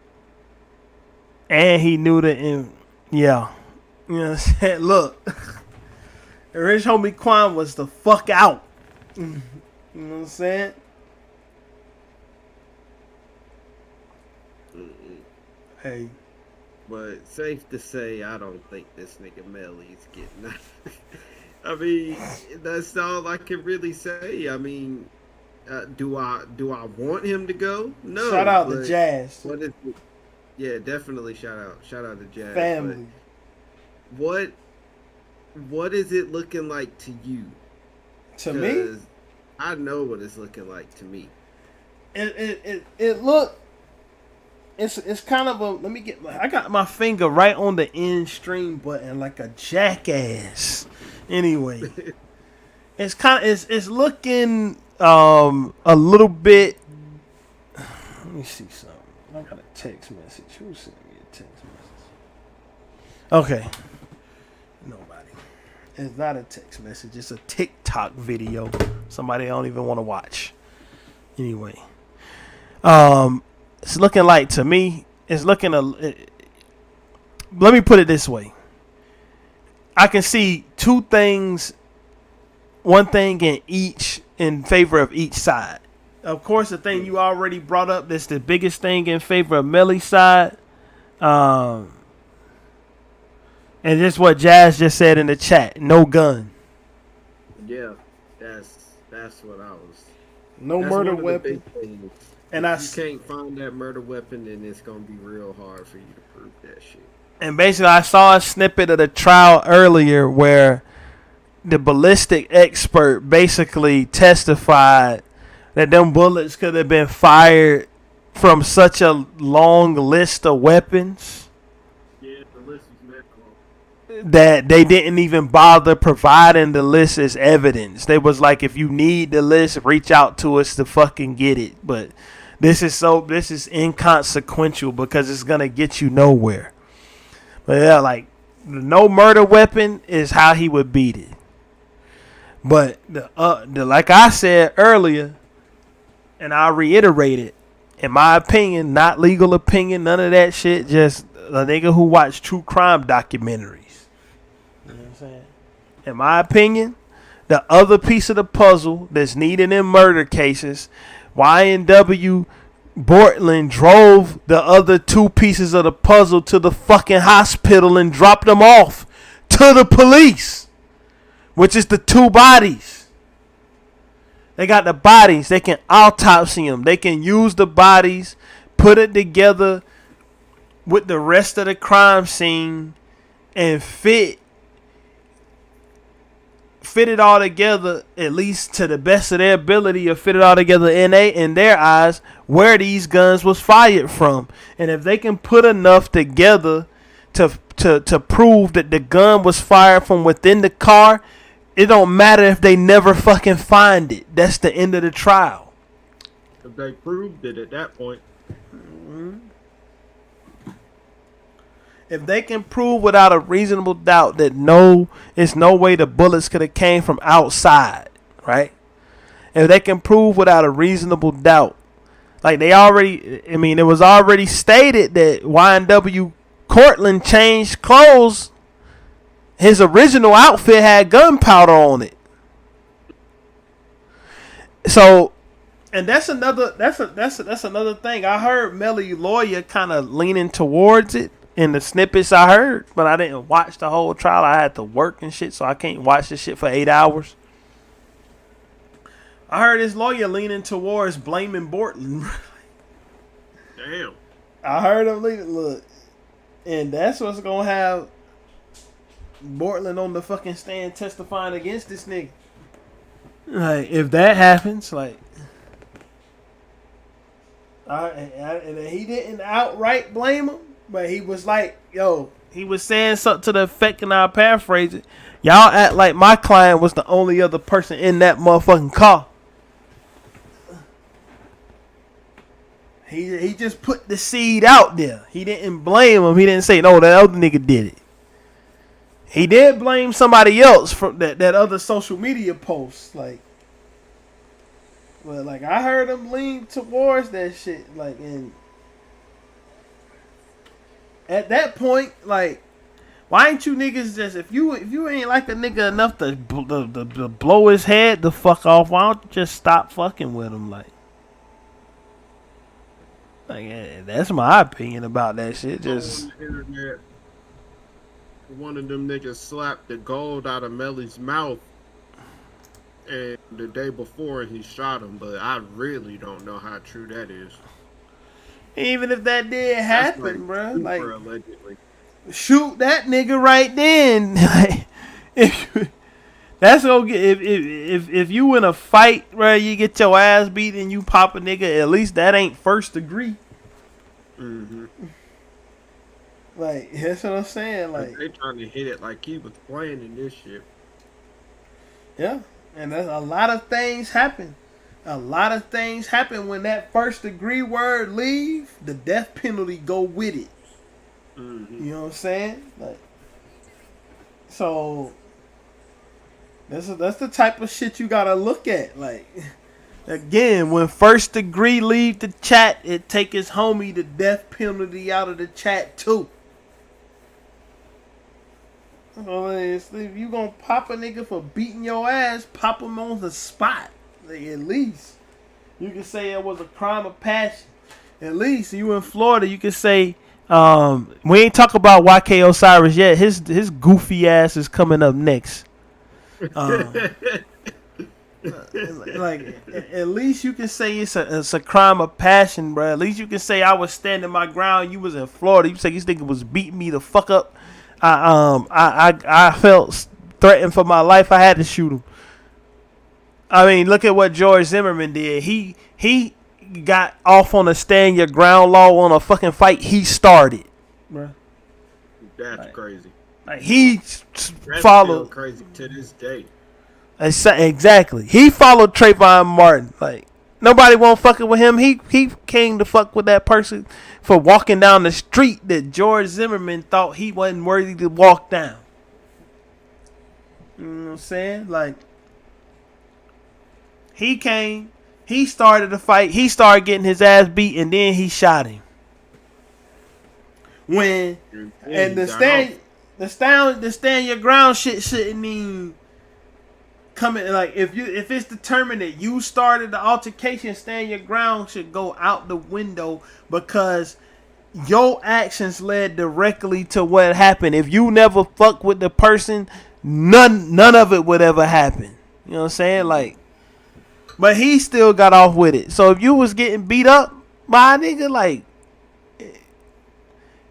and he knew that. Yeah, you know what I'm saying. Look. Rich homie Quan was the fuck out. You know what I'm saying? Hey. But safe to say, I don't think this nigga Melly's getting out. I mean, that's all I can really say. I mean, do I want him to go? No. Shout out to Jazz. What is it? Yeah, definitely shout out to Jazz. Family. What is it looking like to you? To me? I know what it's looking like to me. It look. It's kind of a. Let me get. I got my finger right on the end stream button like a jackass. Anyway, it's kind of. It's looking a little bit. Let me see something. I got a text message. Who sent me a text message? Okay. It's not a text message. It's a TikTok video. Somebody I don't even want to watch. Anyway, it's looking like, to me, it's looking let me put it this way. I can see two things, one thing in favor of each side. Of course, the thing you already brought up, that's the biggest thing in favor of Melly's side. And just what Jazz just said in the chat. No gun. Yeah, that's what I was. No murder weapon. And if you can't find that murder weapon, then it's gonna be real hard for you to prove that shit. And basically, I saw a snippet of the trial earlier where the ballistic expert basically testified that them bullets could have been fired from such a long list of weapons that they didn't even bother providing the list as evidence. They was like, if you need the list, reach out to us to fucking get it. But this is inconsequential because it's gonna get you nowhere. But yeah, like the no murder weapon is how he would beat it. But the like I said earlier, and I reiterate it, in my opinion, not legal opinion, none of that shit, just a nigga who watch true crime documentaries. You know what I'm saying? In my opinion, the other piece of the puzzle that's needed in murder cases, YNW Bortland drove the other two pieces of the puzzle to the fucking hospital and dropped them off to the police, which is the two bodies. They got the bodies. They can autopsy them. They can use the bodies, put it together with the rest of the crime scene, and fit it all together, at least to the best of their ability, or fit it all together in their eyes, where these guns was fired from. And if they can put enough together to prove that the gun was fired from within the car, it don't matter if they never fucking find it. That's the end of the trial. If they proved it at that point. If they can prove without a reasonable doubt that it's no way the bullets could have came from outside, right? If they can prove without a reasonable doubt, like it was already stated that YNW Cortland changed clothes. His original outfit had gunpowder on it. So, and that's another thing. I heard Melly lawyer kind of leaning towards it in the snippets I heard, but I didn't watch the whole trial. I had to work and shit, so I can't watch this shit for 8 hours. I heard his lawyer leaning towards blaming Bortland. Damn. I heard him look, and that's what's gonna have Bortland on the fucking stand testifying against this nigga. Like, if that happens, like, and he didn't outright blame him, but he was like, he was saying something to the effect, and I'll paraphrase it. Y'all act like my client was the only other person in that motherfucking car. He just put the seed out there. He didn't blame him. He didn't say, no, that other nigga did it. He did blame somebody else for that other social media post. Like, well, like I heard him lean towards that shit. Like, and at that point, like, why ain't you niggas just, if you ain't like a nigga enough to blow his head the fuck off, why don't you just stop fucking with him? Like that's my opinion about that shit. Just on the internet, one of them niggas slapped the gold out of Melly's mouth, and the day before he shot him. But I really don't know how true that is. Even if that did happen, like, bro, like allegedly. Shoot that nigga right then. If you in a fight, bro, you get your ass beat and you pop a nigga, at least that ain't first degree. Mm-hmm. Like, that's what I'm saying. Like, they trying to hit it like he was playing in this shit. Yeah, and there's a lot of things happen. A lot of things happen when that first degree word leave. The death penalty go with it. Mm-hmm. You know what I'm saying? Like, so that's the type of shit you gotta look at. Like, again, when first degree leave the chat, it take his homie the death penalty out of the chat too. So if you gonna pop a nigga for beating your ass, pop him on the spot. Like, at least you can say it was a crime of passion. At least you in Florida, you can say we ain't talk about YK Osiris yet. His goofy ass is coming up next. Like, at least you can say it's a crime of passion, bro. At least you can say I was standing my ground. You was in Florida. You say this nigga was beating me the fuck up. I felt threatened for my life. I had to shoot him. I mean, look at what George Zimmerman did. He got off on a stand your ground law on a fucking fight he started, bro. That's crazy. Like he That's followed still crazy to this day. Exactly. He followed Trayvon Martin. Like nobody won't fucking with him. He came to fuck with that person for walking down the street that George Zimmerman thought he wasn't worthy to walk down. You know what I'm saying? Like he came, he started the fight, he started getting his ass beat, and then he shot him. When and the stand your ground shit shouldn't mean coming, like if it's determined that you started the altercation, stand your ground should go out the window because your actions led directly to what happened. If you never fuck with the person, none of it would ever happen. You know what I'm saying? Like, but he still got off with it. So if you was getting beat up by a nigga, like,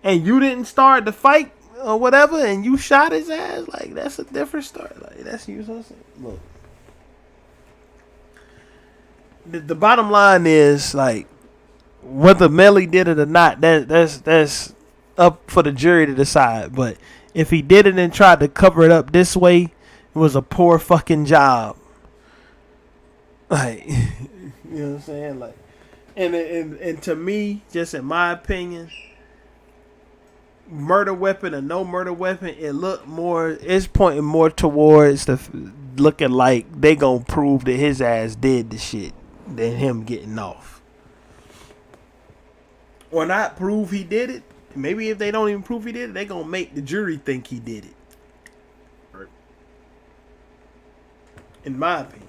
and you didn't start the fight or whatever, and you shot his ass, like, that's a different story. Like, that's you. So look, the bottom line is, like, whether Melly did it or not, that's up for the jury to decide. But if he did it and tried to cover it up this way, it was a poor fucking job. Like, you know what I'm saying? Like, and to me, just in my opinion, murder weapon or no murder weapon, it's pointing more towards looking like they gonna prove that his ass did the shit than him getting off. Or not prove he did it. Maybe if they don't even prove he did it, they gonna make the jury think he did it. Right. In my opinion.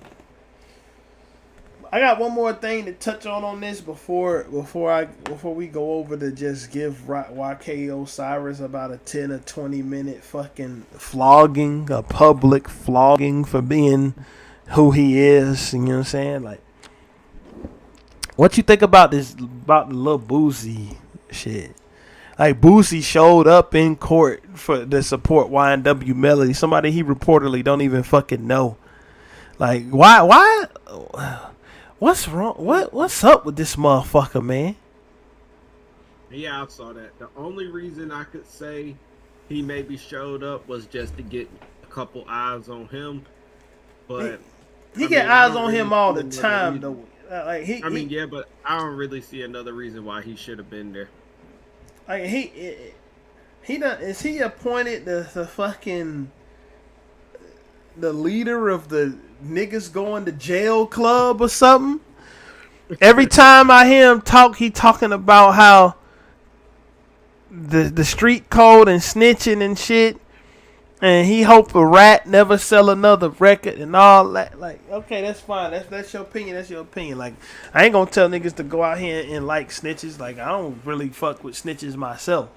I got one more thing to touch on this before we go over to just give YK Osiris about a 10 or 20 minute fucking flogging, a public flogging for being who he is. You know what I'm saying? Like, what you think about the little Boosie shit? Like, Boosie showed up in court to support YNW Melly, somebody he reportedly don't even fucking know. Like, why? What's wrong? What's up with this motherfucker, man? Yeah, I saw that. The only reason I could say he maybe showed up was just to get a couple eyes on him. But he get eyes on him all the time, though. Like yeah, but I don't really see another reason why he should have been there. Like is he appointed the fucking the leader of the niggas going to jail club or something? Every time I hear him talk, he talking about how the street code and snitching and shit, and he hope a rat never sell another record and all that. Like, okay, that's fine. That's your opinion. That's your opinion. Like, I ain't gonna tell niggas to go out here and like snitches. Like, I don't really fuck with snitches myself.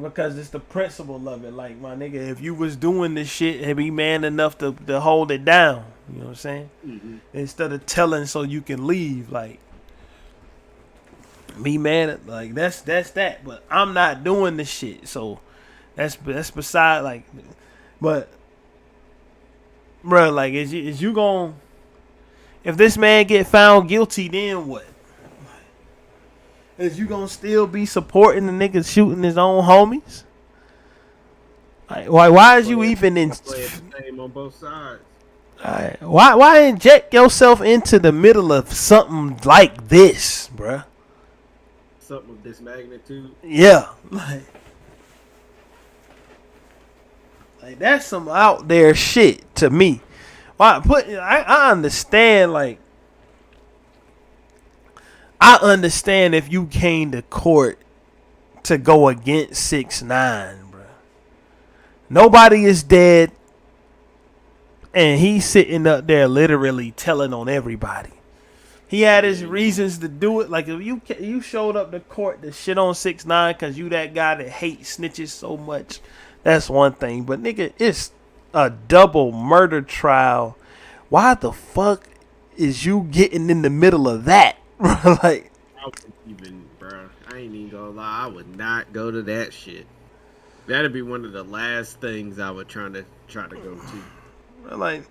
Because it's the principle of it. Like, my nigga, if you was doing this shit, be man enough to hold it down. You know what I'm saying? Mm-hmm. Instead of telling so you can leave. Like, be man. Like, that's that. But I'm not doing this shit. So, that's beside, like. But, bro, like, is you gonna. If this man get found guilty, then what? Is you gonna still be supporting the nigga shooting his own homies? Like, why is you even in? Same on both sides. Right, why inject yourself into the middle of something like this, bruh? Something of this magnitude. Yeah, like that's some out there shit to me. I understand, like. I understand if you came to court to go against 6ix9ine, bro. Nobody is dead, and he's sitting up there literally telling on everybody. He had his reasons to do it. Like, if you showed up to court to shit on 6ix9ine because you that guy that hates snitches so much, that's one thing. But nigga, it's a double murder trial why the fuck is you getting in the middle of that? Like, I wouldn't even, bro. I ain't even gonna lie. I would not go to that shit. That'd be one of the last things I would try to go to. like,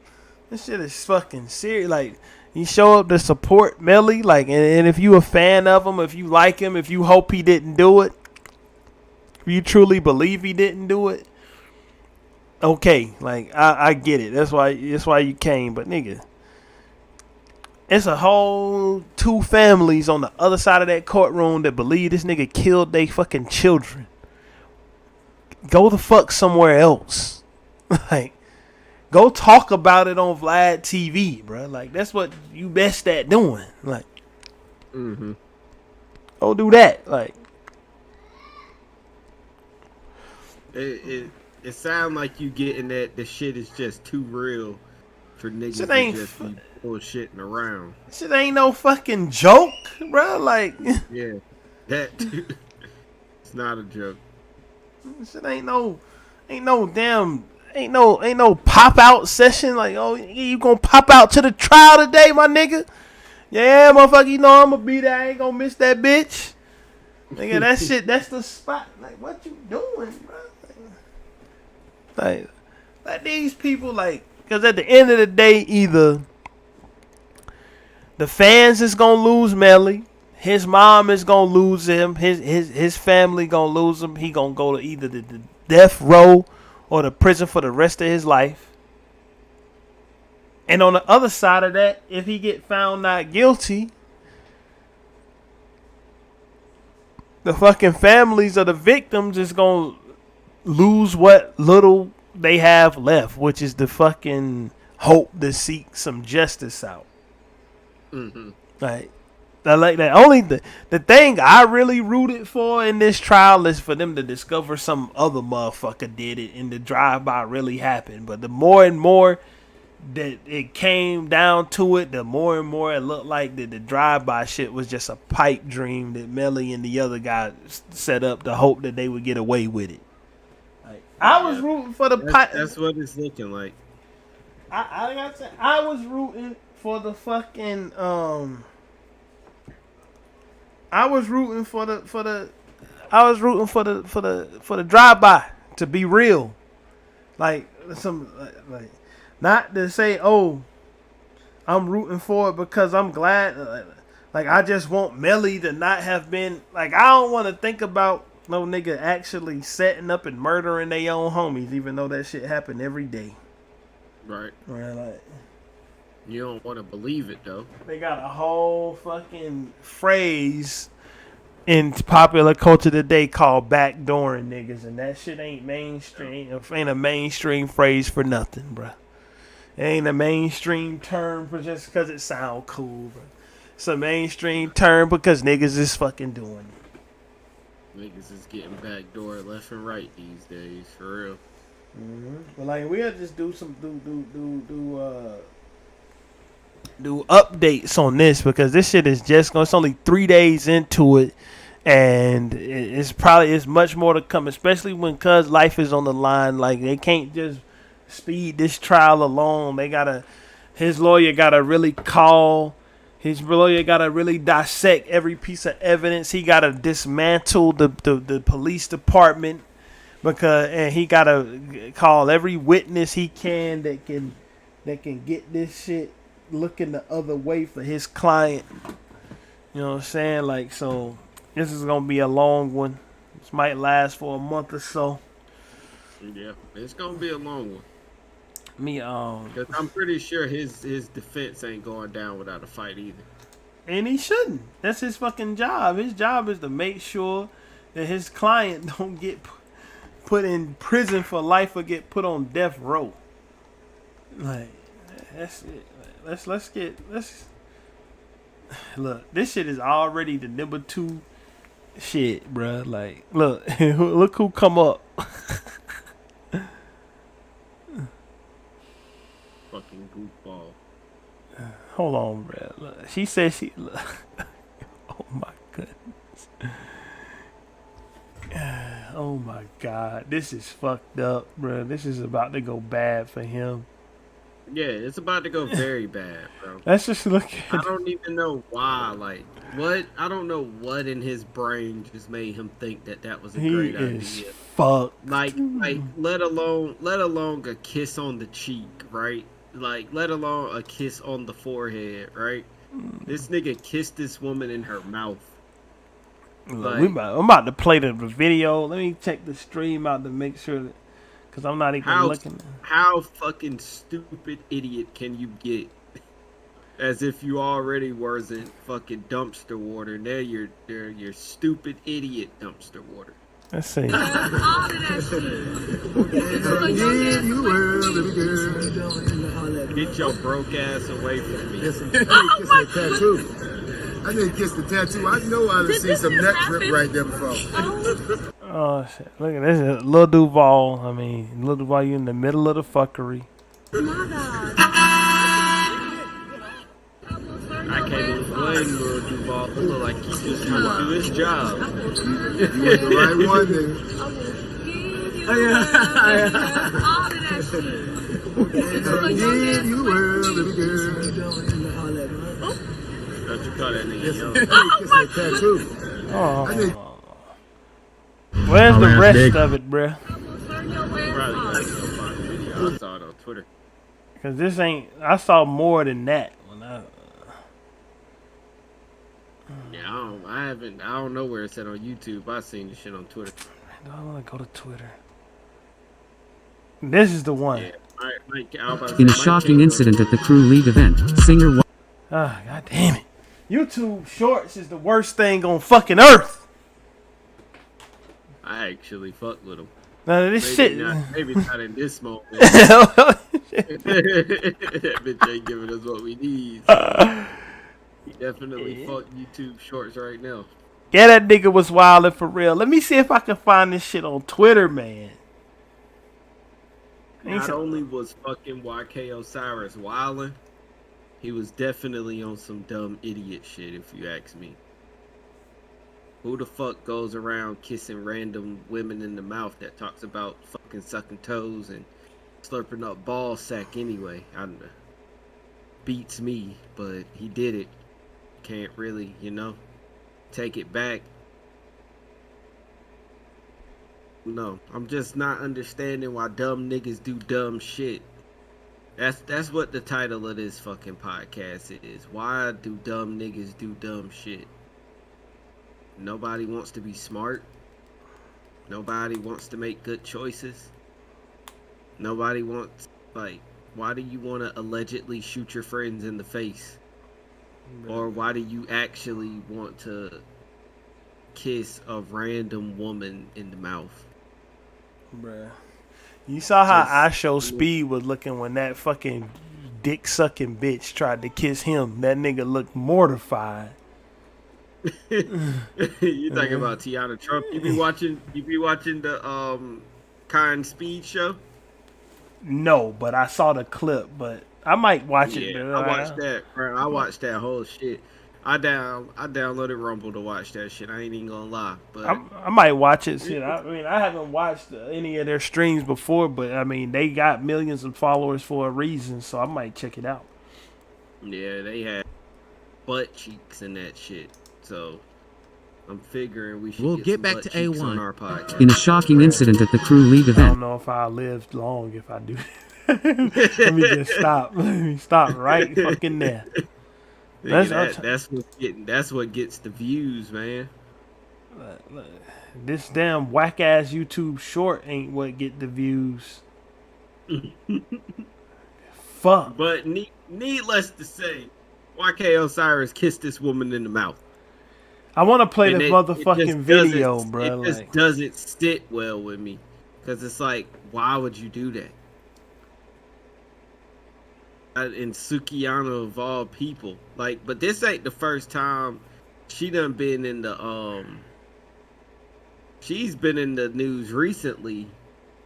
this shit is fucking serious. Like, you show up to support Melly, like, and if you a fan of him, if you like him, if you hope he didn't do it, if you truly believe he didn't do it, okay, like, I get it. That's why you came. But nigga, it's a whole 2 families on the other side of that courtroom that believe this nigga killed they fucking children. Go the fuck somewhere else. Like, go talk about it on Vlad TV, bro. Like, that's what you best at doing. Like, go do that. Like, it sounds like you getting that the shit is just too real for niggas shit to just be bullshitting around. Shit ain't no fucking joke, bro. Like, Yeah, that too. It's not a joke. shit ain't no pop out session. Like, oh, you gonna pop out to the trial today, my nigga? Yeah, motherfucker, you know I'm gonna be there. I ain't gonna miss that bitch. Nigga, that shit, that's the spot. Like, what you doing, bro? Like these people, like, because at the end of the day, either the fans is gonna lose Melly, his mom is gonna lose him, his family gonna lose him. He gonna go to either the death row or the prison for the rest of his life. And on the other side of that, if he get found not guilty, the fucking families of the victims is gonna lose what little they have left, which is the fucking hope to seek some justice out. Like, I like that. Only the thing I really rooted for in this trial is for them to discover some other motherfucker did it and the drive-by really happened. But the more and more that it came down to it, the more and more it looked like that the drive-by shit was just a pipe dream that Melly and the other guy set up to hope that they would get away with it. Like, I was rooting for the pipe. That's what it's looking like. I was rooting for the fucking I was rooting for the drive-by to be real. Like, like not to say, oh, I'm rooting for it because I'm glad. Like, I just want Melly to not have been, like, I don't want to think about no nigga actually setting up and murdering their own homies, even though that shit happen every day. Right. Like, you don't want to believe it though. They got a whole fucking phrase in popular culture today called backdooring niggas, and that shit ain't mainstream. It ain't a mainstream phrase for nothing, bro. It ain't a mainstream term for just because it sound cool, bro. It's a mainstream term because niggas is fucking doing it. Niggas is getting backdoor left and right these days, for real. But like, we'll just do some do updates on this because this shit is just it's only 3 days into it, and it's much more to come, especially when cuz life is on the line. Like, they can't just speed this trial along. His lawyer gotta really dissect every piece of evidence. He gotta dismantle the police department and he gotta call every witness he can that can get this shit looking the other way for his client. You know what I'm saying? Like, so this is gonna be a long one. This might last for a month or so. Yeah, it's gonna be a long one. Because I'm pretty sure his defense ain't going down without a fight either. And he shouldn't. That's his fucking job. His job is to make sure that his client don't get put in prison for life or get put on death row. Like, that's it. Let's look. This shit is already the number 2 shit, bruh. Like, look who come up. Fucking goofball. Hold on, bruh. Look, she said oh my goodness. Oh my god, this is fucked up, bruh. This is about to go bad for him. Yeah, it's about to go very bad, bro. Let's just look I at. don't even know why. Like, what? I don't know what in his brain just made him think that that was a He great is idea. fucked. Like, let alone a kiss on the cheek, right? Like, let alone a kiss on the forehead, right? This nigga kissed this woman in her mouth. Look, I'm about to play the video. Let me check the stream out to make sure that, because I'm not even looking. How fucking stupid idiot can you get? As if you already wasn't fucking dumpster water. Now you're stupid idiot dumpster water. Let's see. Get your broke ass away from me. I didn't kiss the tattoo. I know I've seen some neck drip right there before. Oh shit! Look at this, Lil Duval. I mean, Lil Duval, you in the middle of the fuckery. I can't even blame Lil Duval. It look like he just trying to do his job. You were the right one, nigga. Don't you call that nigga young? Oh. Where's the rest of it, bruh? I saw it on Twitter. Cause this ain't. I saw more than that when Yeah, I don't know where it's at on YouTube. I seen this shit on Twitter. I don't want to go to Twitter. This is the one. Yeah, In a shocking incident at the Crew League event, singer. Ah, god damn it! YouTube Shorts is the worst thing on fucking earth. I actually fucked with him. Now this maybe shit. Maybe not in this moment. That bitch ain't giving us what we need. He definitely fucked YouTube Shorts right now. Yeah, that nigga was wildin' for real. Let me see if I can find this shit on Twitter, man. Not only was fucking YK Osiris wildin', he was definitely on some dumb idiot shit, if you ask me. Who the fuck goes around kissing random women in the mouth that talks about fucking sucking toes and slurping up ball sack anyway? I don't know. Beats me, but he did it. Can't really, take it back. No, I'm just not understanding why dumb niggas do dumb shit. That's what the title of this fucking podcast is. Why do dumb niggas do dumb shit? Nobody wants to be smart. Nobody wants to make good choices. Nobody wants, why do you want to allegedly shoot your friends in the face? Or why do you actually want to kiss a random woman in the mouth? Bruh. You saw how I Show Speed was looking when that fucking dick sucking bitch tried to kiss him. That nigga looked mortified. You talking about Tiana Trump? You be watching the Kind Speed show? No, but I saw the clip, but I might watch it. Yeah, I watched that, bro. I watched that whole shit. I downloaded Rumble to watch that shit. I ain't even gonna lie, but I might watch it. Shit, I mean, I haven't watched any of their streams before, but I mean, they got millions of followers for a reason, so I might check it out. Yeah, they had butt cheeks and that shit, so I'm figuring we should. We'll get back butt to cheeks on A1. our podcast. In a shocking incident at the Crew League I event. don't know if I'll live long if I do. Let me just stop. Let me stop right fucking there. That's what gets the views, man. This damn whack ass YouTube short ain't what get the views. Fuck. But needless to say, YK Osiris kissed this woman in the mouth. I want to play And the it motherfucking just video, doesn't- bro. It just doesn't sit well with me, because it's like, why would you do that? And Sukihana of all people, but this ain't the first time she done been in the she's been in the news recently,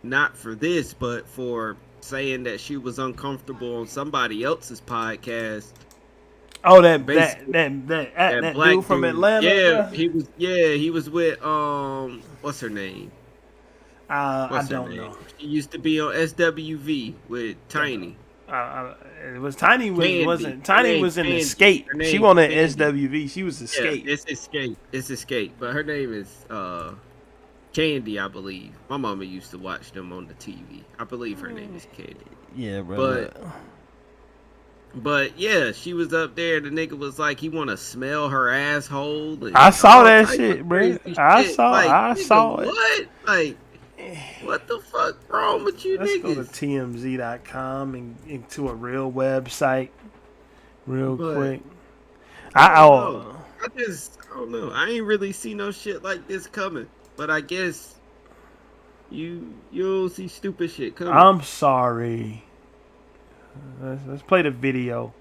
not for this, but for saying that she was uncomfortable on somebody else's podcast. Oh, that black dude from Atlanta. Yeah, he was with what's her name? I don't know. She used to be on SWV with Tiny. It was Tiny Candy. wasn't Tiny was in Candy. Escape. Her name She wanted Candy. SWV. She was Escape. Yeah, it's Escape. It's Escape. But her name is Candy, I believe. My mama used to watch them on the TV. I believe her name is Candy. Yeah, bro. But yeah, she was up there. The nigga was like, he want to smell her asshole. And I saw that type shit, of bro. crazy I shit. saw Nigga, it. What? Like, what the fuck wrong with you Let's niggas? go to TMZ.com and into a real website real quick. I don't know. I ain't really see no shit like this coming. But I guess you'll see stupid shit coming. I'm sorry. Let's play the video.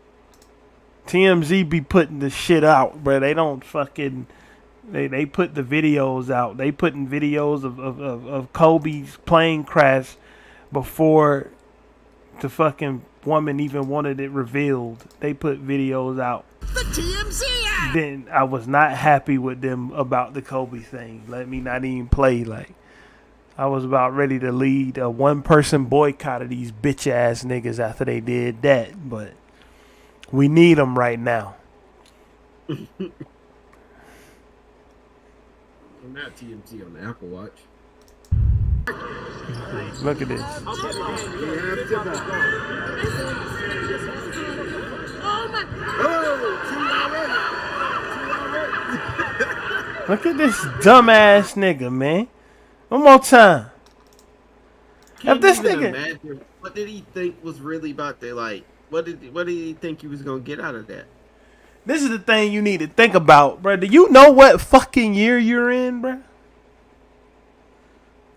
TMZ be putting the shit out, bro. They don't fucking... They put the videos out. They putting videos of Kobe's plane crash before the fucking woman even wanted it revealed. They put videos out. The TMZ app. Then I was not happy with them about the Kobe thing. Let me not even play. Like, I was about ready to lead a one-person boycott of these bitch-ass niggas after they did that. But we need them right now. Not TMZ on the Apple Watch. Look at this. Look at this dumbass nigga, man. One more time. Can't If this even nigga, imagine, what did he think was really about to, like, what did he think he was gonna get out of that? this is the thing you need to think about, bro. Do you know what fucking year you're in, bro?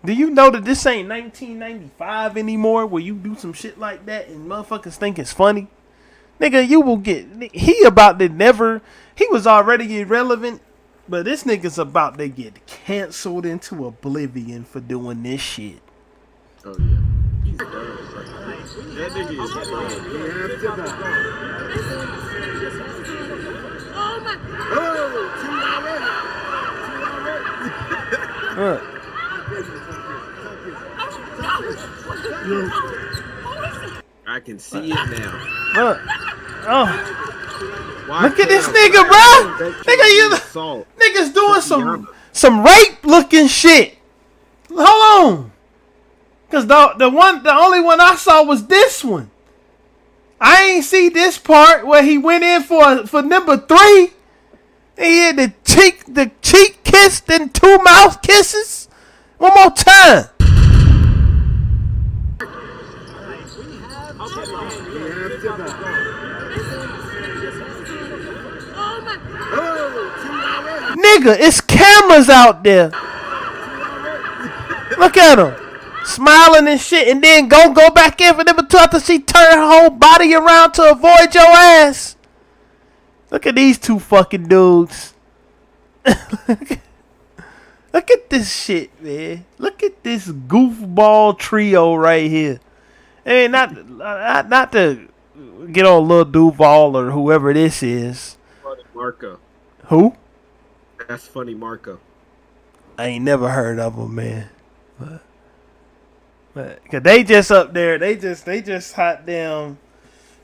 Do you know that this ain't 1995 anymore where you do some shit like that and motherfuckers think it's funny? Nigga, you will get... He about to never... He was already irrelevant, but this nigga's about to get canceled into oblivion for doing this shit. Oh, yeah. He's dumb. That nigga is Look. I can see it now. Look. Oh. Why Look at this can't nigga, I- bro. Nigga, you... Assault. Niggas doing Sukihana. some rape looking shit. Hold on. Cause the only one I saw was this one. I ain't see this part where he went in for number 3. He had the cheek kiss and 2 mouth kisses. One more time. Nigga, it's cameras out there. Look at him. Smiling and shit, and then go back in for number 2 after she turned her whole body around to avoid your ass. Look at these 2 fucking dudes. Look at this shit, man. Look at this goofball trio right here. And not to get on Lil Duval or whoever this is. Funny Marco. Who? That's Funny Marco. I ain't never heard of them, man. But cause they just up there, they just hot damn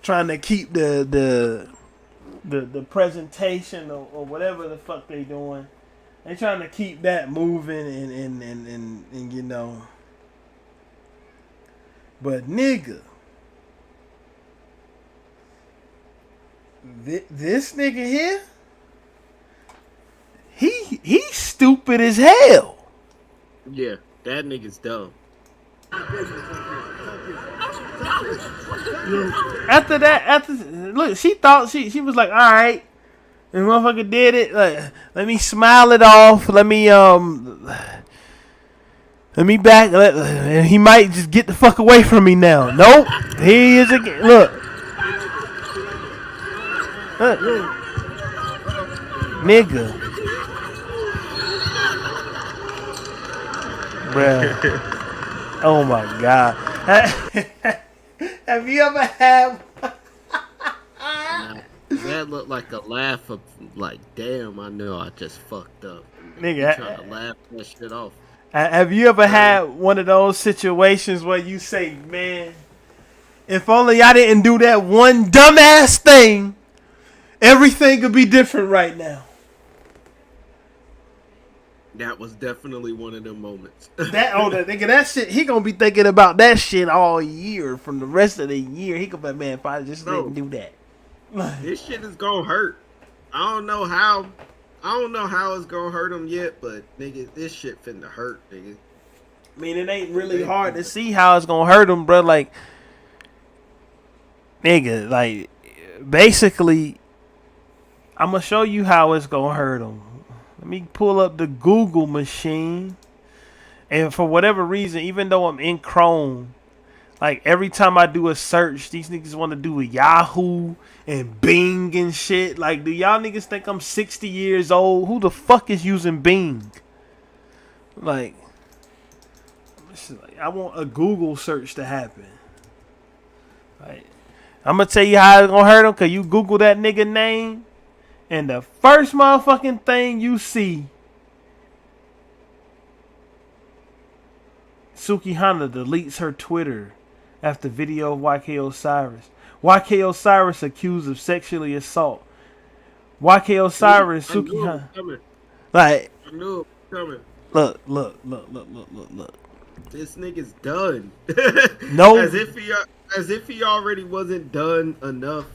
trying to keep the presentation or whatever the fuck they doing. They trying to keep that moving and you know. But nigga, this nigga here, he's stupid as hell. Yeah, that nigga's dumb. After look, she thought she was like, all right, and motherfucker did it. Like, let me smile it off. Let me back. He might just get the fuck away from me now. Nope, he is again. Look. Nigga, bruh. Oh my god. Have you ever had... That looked like a laugh of, like, damn, I know I just fucked up. Nigga, trying to laugh that shit off. Have you ever had one of those situations where you say, man, If only I didn't do that one dumbass thing, everything could be different right now. That was definitely one of them moments. That shit, he gonna be thinking about that shit all year. From the rest of the year, he gonna be, man, if I just didn't do that. This shit is gonna hurt. I don't know how it's gonna hurt him yet, but nigga, this shit finna hurt, nigga. I mean, it ain't really hard to see how it's gonna hurt him, bro. Like, nigga, like, basically, I'm gonna show you how it's gonna hurt him. Let me pull up the Google machine. And for whatever reason, even though I'm in Chrome, like every time I do a search, these niggas want to do a Yahoo and Bing and shit. Like, do y'all niggas think I'm 60 years old? Who the fuck is using Bing? Like, I want a Google search to happen. Like, I'm gonna tell you how it's gonna hurt him, cause you Google that nigga name, and the first motherfucking thing you see, Sukihana deletes her Twitter after video of YK Osiris. YK Osiris accused of sexually assault. YK Osiris, Sukihana. Like, I knew it was coming. Look. This nigga's done. No. As if he already wasn't done enough.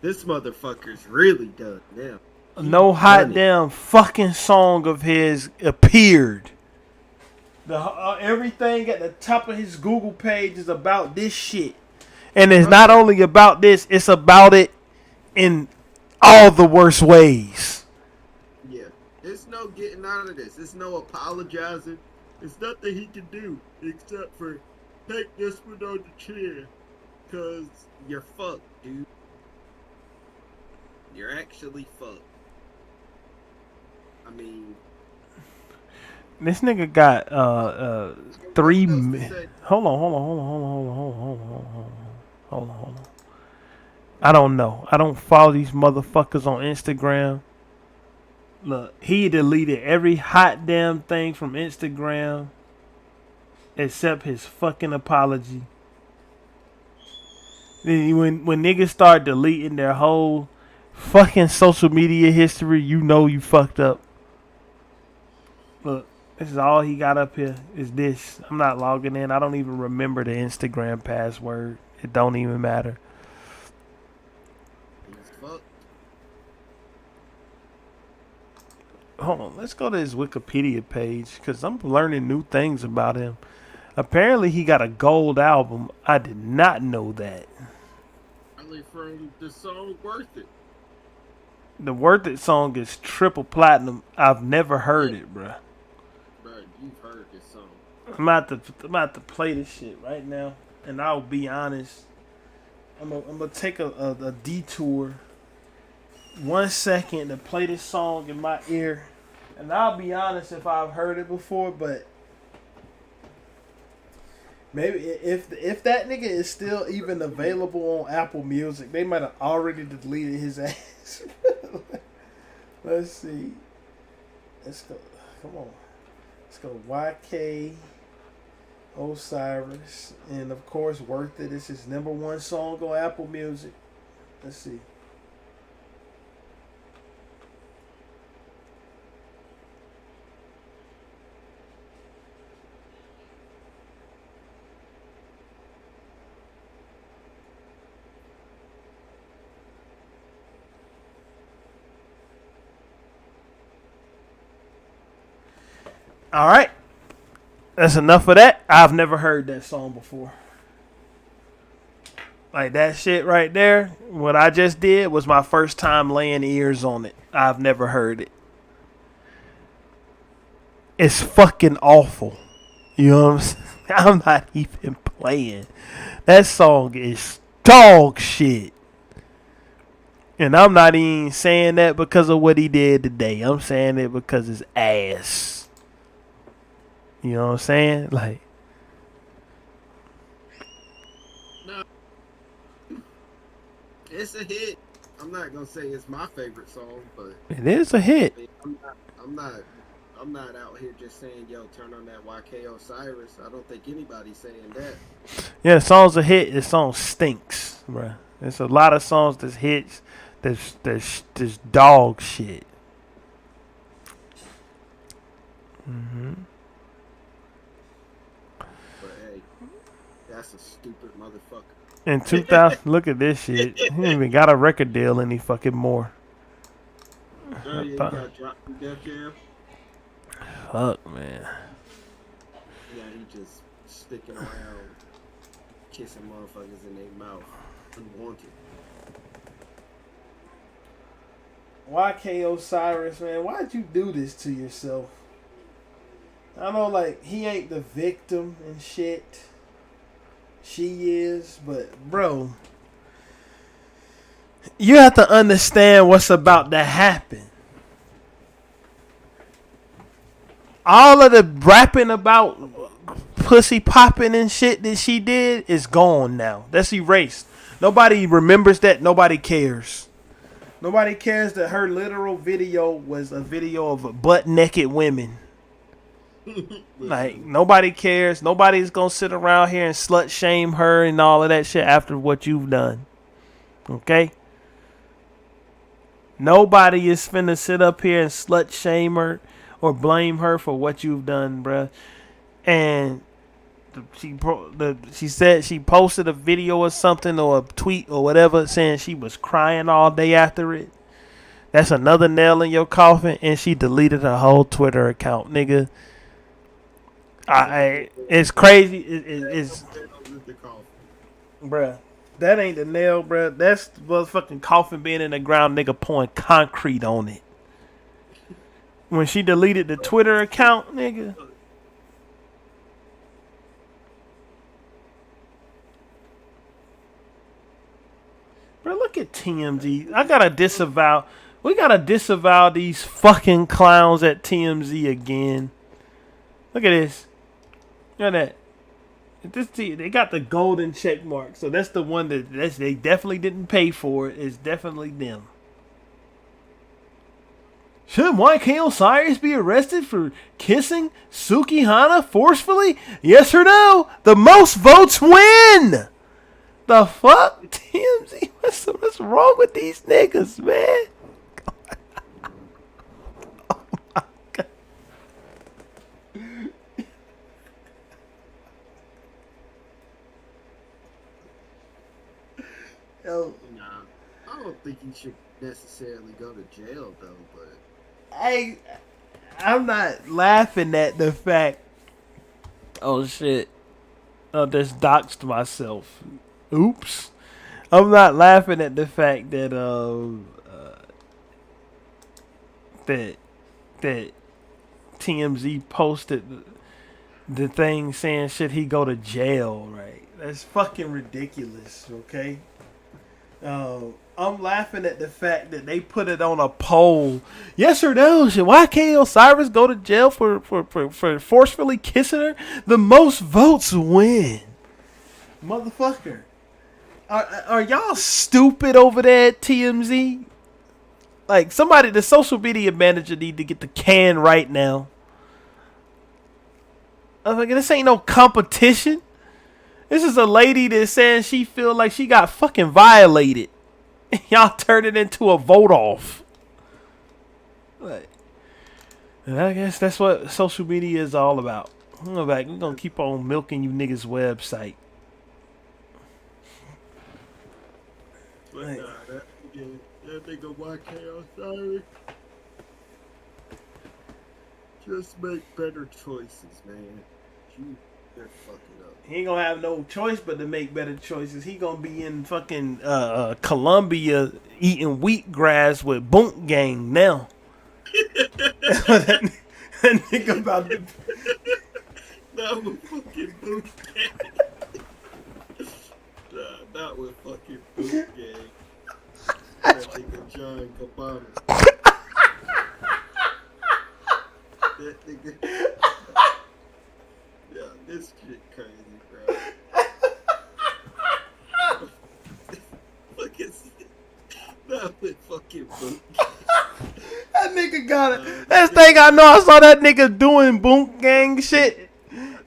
This motherfucker's really done now. No hot damn fucking song of his appeared. Everything at the top of his Google page is about this shit. And it's not only about this, it's about it in all the worst ways. Yeah. There's no getting out of this. There's no apologizing. There's nothing he can do except for take this one on the chin. Cause you're fucked, dude. You're actually fucked. I mean, this nigga got 3 Hold on. I don't know. I don't follow these motherfuckers on Instagram. Look, he deleted every hot damn thing from Instagram except his fucking apology. When niggas start deleting their whole fucking social media history, you know you fucked up. Look, this is all he got up here is this. I'm not logging in. I don't even remember the Instagram password. It don't even matter. Hold on, let's go to his Wikipedia page because I'm learning new things about him. Apparently, he got a gold album. I did not know that. Probably from the song Worth It. The Worth It song is triple platinum. I've never heard it, bruh. Bruh, you've heard this song. I'm about to play this shit right now, and I'll be honest. I'm gonna take a detour. 1 second to play this song in my ear, and I'll be honest if I've heard it before, but maybe if that nigga is still even available on Apple Music, they might have already deleted his ass. Let's see. Let's go. Come on. Let's go. YK Osiris, and of course, Worth It. This is his #1 song on Apple Music. Let's see. All right. That's enough of that. I've never heard that song before. Like that shit right there, what I just did was my first time laying ears on it. I've never heard it. It's fucking awful. You know what I'm saying? I'm not even playing. That song is dog shit. And I'm not even saying that because of what he did today. I'm saying it because it's ass. You know what I'm saying? Like, no, it's a hit. I'm not gonna say it's my favorite song, but it is a hit. I'm not I'm not out here just saying, yo, turn on that YK Osiris. I don't think anybody's saying that. Yeah, the song's a hit. The song stinks, bruh. There's a lot of songs that's hits. That's dog shit. Mm-hmm. But hey, that's a stupid motherfucker. In 2000, look at this shit. He ain't even got a record deal anymore. Oh yeah, you got dropped from Def Jam? Fuck, man. Yeah, he just sticking around, kissing motherfuckers in their mouth, unwanted. YK Osiris, man, why'd you do this to yourself? I know, like, he ain't the victim and shit. She is, but, bro, you have to understand what's about to happen. All of the rapping about pussy popping and shit that she did is gone now. That's erased. Nobody remembers that. Nobody cares. Nobody cares that her literal video was a video of butt naked women. Like, nobody cares. Nobody's gonna sit around here and slut shame her and all of that shit after what you've done. Okay? Nobody is finna sit up here and slut shame her or blame her for what you've done, bruh. And she said she posted a video or something or a tweet or whatever saying she was crying all day after it. That's another nail in your coffin. And she deleted her whole Twitter account, nigga. It's crazy. It's bruh. That ain't the nail, bruh. That's the motherfucking coffin being in the ground, nigga pouring concrete on it. When she deleted the Twitter account, nigga. Bro, look at TMZ. We gotta disavow these fucking clowns at TMZ again. Look at this. Look at that. They got the golden check mark. So that's the one that they definitely didn't pay for. It's definitely them. Should YK Osiris be arrested for kissing Sukihana forcefully? Yes or no? The most votes win! The fuck? TMZ? What's wrong with these niggas, man? Oh my God. Yo. Nah, I don't think he should necessarily go to jail, though, but... I'm not laughing at the fact... Oh, shit. I just doxed myself. Oops. I'm not laughing at the fact that that TMZ posted the thing saying should he go to jail, right? That's fucking ridiculous, okay? I'm laughing at the fact that they put it on a poll. Yes or no? Should YK Osiris go to jail for forcefully kissing her? The most votes win. Motherfucker. Are y'all stupid over there at TMZ? Like, somebody, the social media manager need to get the can right now. I'm like, this ain't no competition. This is a lady that's saying she feel like she got fucking violated. Y'all turn it into a vote off. Like, and I guess that's what social media is all about. We're gonna keep on milking you niggas' website. But nah, that nigga YK Osiris, just make better choices, man. They're fucking up. He ain't gonna have no choice but to make better choices. He gonna be in fucking Colombia eating wheatgrass with Boont Gang now. that nigga about to... Not with fucking Boont Gang. Not with fucking Boont Gang. That nigga John Cabana. That nigga... Yeah, this shit crazy, bro. Look at... Not with fucking Boont Gang. That nigga nigga got it. That thing I know. I saw that nigga doing boom gang shit.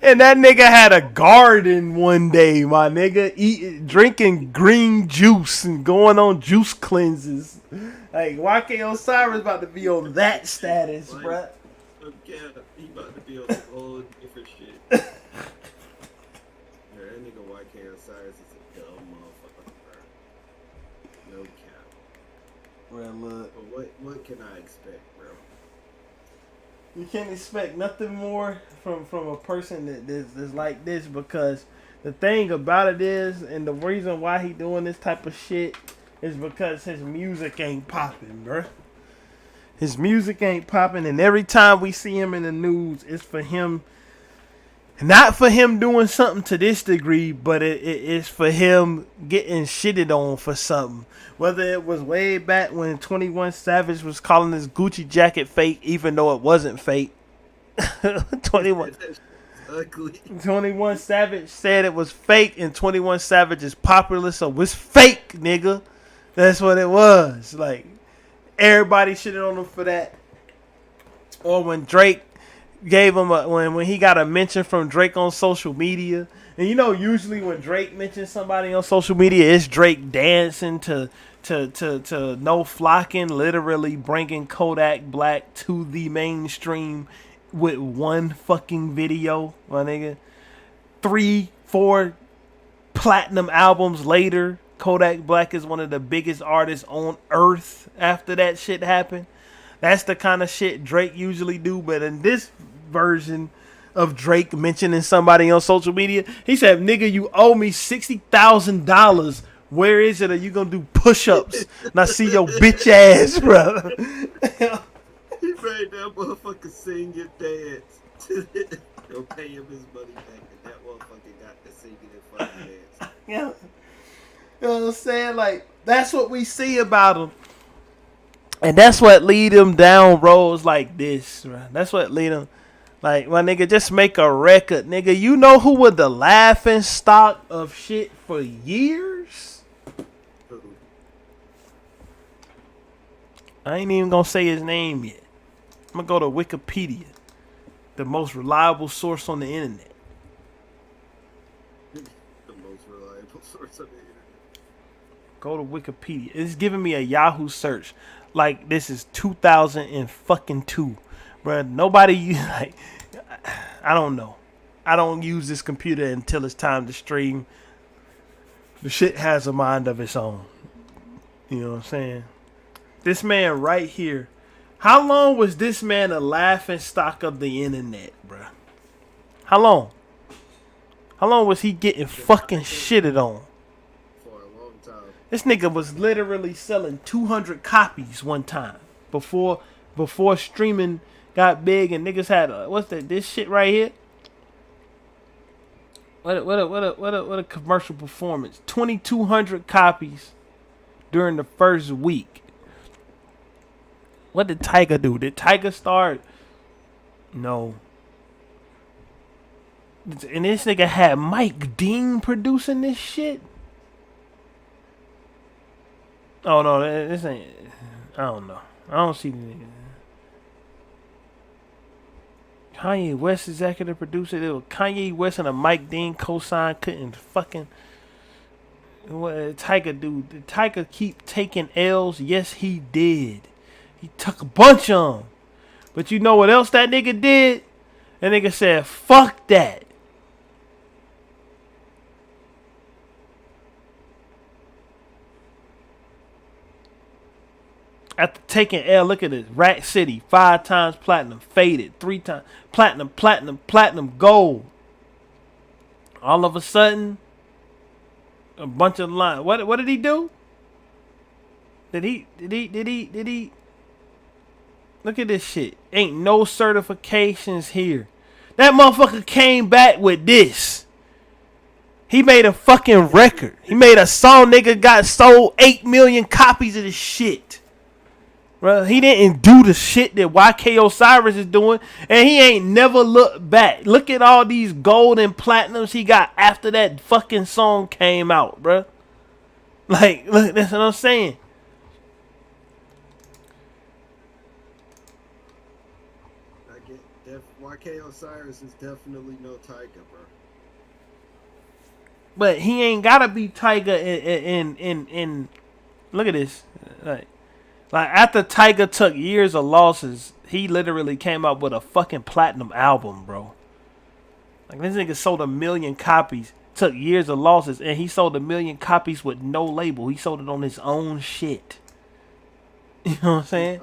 And that nigga had a garden one day, my nigga, drinking green juice and going on juice cleanses. Like, YK Osiris about to be on that status, bruh. Yeah, he about to be on some whole different shit. Yeah, that nigga YK Osiris is a dumb motherfucker, bro. No cap. Well, look. But what can I expect, bro? You can't expect nothing more from a person that's like this, because the thing about it is, and the reason why he doing this type of shit is because his music ain't popping, bruh. His music ain't popping, and every time we see him in the news, it's for him, not for him doing something to this degree, but it's for him getting shitted on for something. Whether it was way back when 21 Savage was calling his Gucci jacket fake, even though it wasn't fake. 21 Savage said it was fake, and 21 Savage is popular, so it's fake, nigga. That's what it was. Like, everybody shitted on him for that. Or when Drake gave him when he got a mention from Drake on social media. And you know, usually when Drake mentions somebody on social media, it's Drake dancing to No Flocking, literally bringing Kodak Black to the mainstream with one fucking video, my nigga. 3-4 platinum albums later, Kodak Black is one of the biggest artists on earth after that shit happened. That's the kind of shit Drake usually do, but in this version of Drake mentioning somebody on social media, he said, nigga, you owe me $60,000. Where is it? Are you gonna do push-ups? And I see your bitch ass, bro. He made that motherfucker sing and dance. They'll pay him his money back, and that motherfucker got to sing and fucking dance. Yeah. You know what I'm saying? Like, that's what we see about him. And that's what lead him down roads like this, right? That's what lead him. Like, my nigga, just make a record. Nigga, you know who was the laughing stock of shit for years? I ain't even gonna say his name yet. I'm gonna go to Wikipedia, the most reliable source on the internet. The most reliable source on the internet. Go to Wikipedia. It's giving me a Yahoo search like this is 2002, bro. Nobody like. I don't know. I don't use this computer until it's time to stream. The shit has a mind of its own. You know what I'm saying? This man right here. How long was this man a laughing stock of the internet, bro? How long? How long was he getting fucking shitted on? For a long time. This nigga was literally selling 200 copies one time before streaming got big, and niggas had what's that? This shit right here. What a commercial performance. 2,200 copies during the first week. What did Tyga do? Did Tyga start? No. And this nigga had Mike Dean producing this shit. Oh no, this ain't. I don't know. I don't see the nigga. Kanye West executive producer. It was Kanye West and a Mike Dean co-sign. Couldn't fucking. What Tyga do? Did Tyga keep taking L's? Yes, he did. He took a bunch of them. But you know what else that nigga did? That nigga said, fuck that. After taking L, look at this. Rack City, 5 times platinum, faded, 3 times platinum, gold. All of a sudden, a bunch of lines. What did he do? Did he? Look at this shit. Ain't no certifications here. That motherfucker came back with this. He made a fucking record. He made a song, nigga, got sold 8 million copies of this shit. Bro, he didn't do the shit that YK Osiris is doing, and he ain't never looked back. Look at all these gold and platinums he got after that fucking song came out, bro. Like, look, that's what I'm saying. YK Osiris is definitely no Tyga, bro. But he ain't gotta be Tyga in look at this. Like after Tyga took years of losses, he literally came out with a fucking platinum album, bro. Like this nigga sold 1 million copies, took years of losses, and he sold 1 million copies with no label. He sold it on his own shit. You know what I'm saying?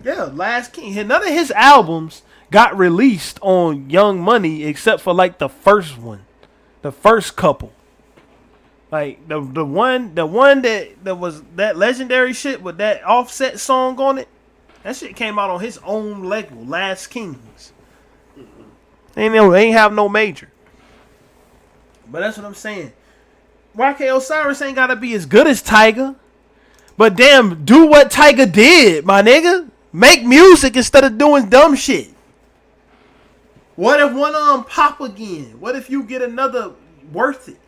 Yeah, Last King. None of his albums got released on Young Money except for like the first one. The first couple. Like the one that was that legendary shit with that Offset song on it. That shit came out on his own label, Last Kings. They ain't have no major. But that's what I'm saying. YK Osiris ain't gotta be as good as Tyga. But damn, do what Tyga did, my nigga. Make music instead of doing dumb shit. What if one of them pop again? What if you get another Worth It?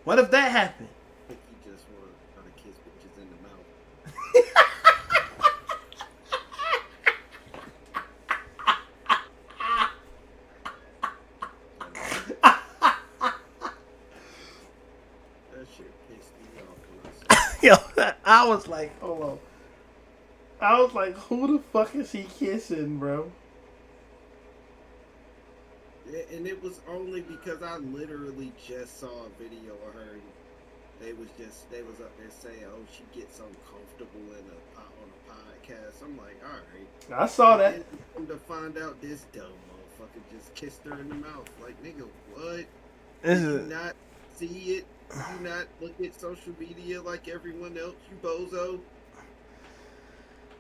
What if that happened? I think he just want to try to kiss bitches in the mouth. That shit pissed me off when I saw it. Yo, I was like, hold on. I was like, who the fuck is he kissing, bro? Yeah, and it was only because I literally just saw a video of her. And they was up there saying, "Oh, she gets uncomfortable on a podcast." I'm like, all right. I saw that. And to find out this dumb motherfucker just kissed her in the mouth. Like, nigga, what? This Did you is not see it? Did you not look at social media like everyone else, you bozo?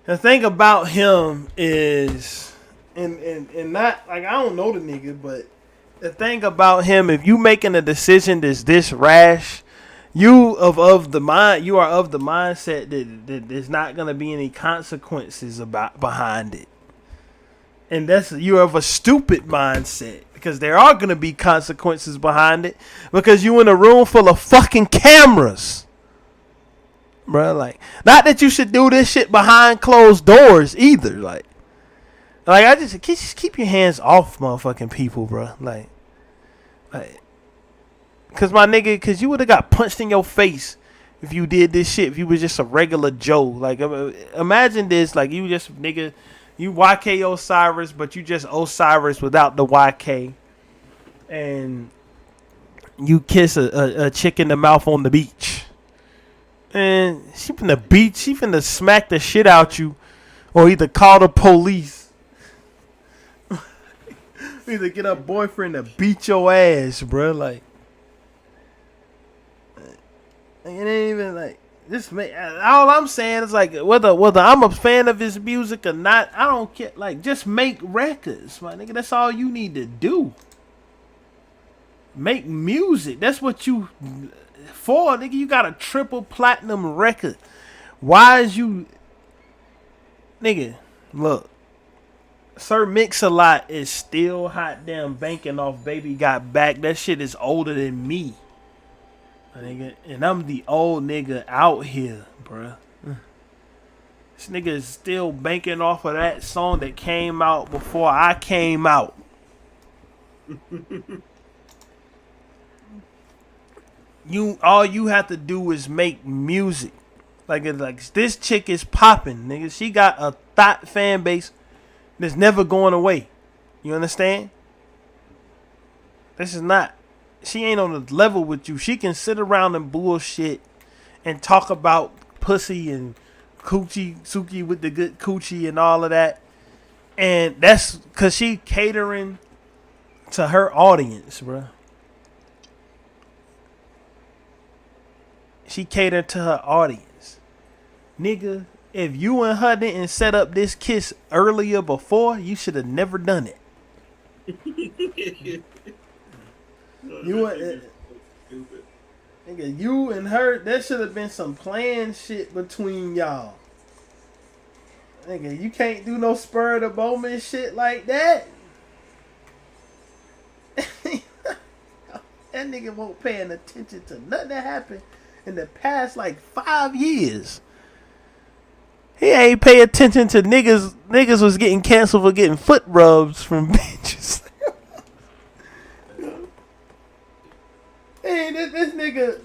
the thing about him is, and not like I don't know the nigga, but the thing about him, if you making a decision that's this rash, you are of the mindset that there's not gonna be any consequences behind it, and you're of a stupid mindset because there are gonna be consequences behind it because you in a room full of fucking cameras. Bro, like, not that you should do this shit behind closed doors either. Like I just keep your hands off motherfucking people, bro. Like, cause my nigga, cause you would have got punched in your face if you did this shit. If you was just a regular Joe, like, imagine this, like you just nigga, you YK Osiris, but you just Osiris without the YK, and you kiss a chick in the mouth on the beach. And she finna smack the shit out you, or either call the police, either get her boyfriend to beat your ass, bro. Like, it ain't even like this. All I'm saying is like whether I'm a fan of his music or not, I don't care. Like, just make records, my nigga. That's all you need to do. Make music. That's what you. Nigga, you got a triple platinum record. Why is you, nigga? Look, Sir Mix-a-Lot is still hot damn banking off Baby Got Back. That shit is older than me, nigga, and I'm the old nigga out here, bruh. This nigga is still banking off of that song that came out before I came out. All you have to do is make music. Like this chick is popping, nigga. She got a thought fan base that's never going away. You understand? This is not. She ain't on the level with you. She can sit around and bullshit and talk about pussy and coochie, Suki with the good coochie and all of that. And that's because she catering to her audience, bro. She catered to her audience. Nigga, if you and her didn't set up this kiss earlier before, you should have never done it. Nigga, you and her, there should have been some planned shit between y'all. Nigga, you can't do no spur of the moment shit like that. That nigga won't paying attention to nothing that happened in the past like 5 years. He ain't pay attention to niggas. Niggas was getting canceled for getting foot rubs from bitches. Hey, this nigga,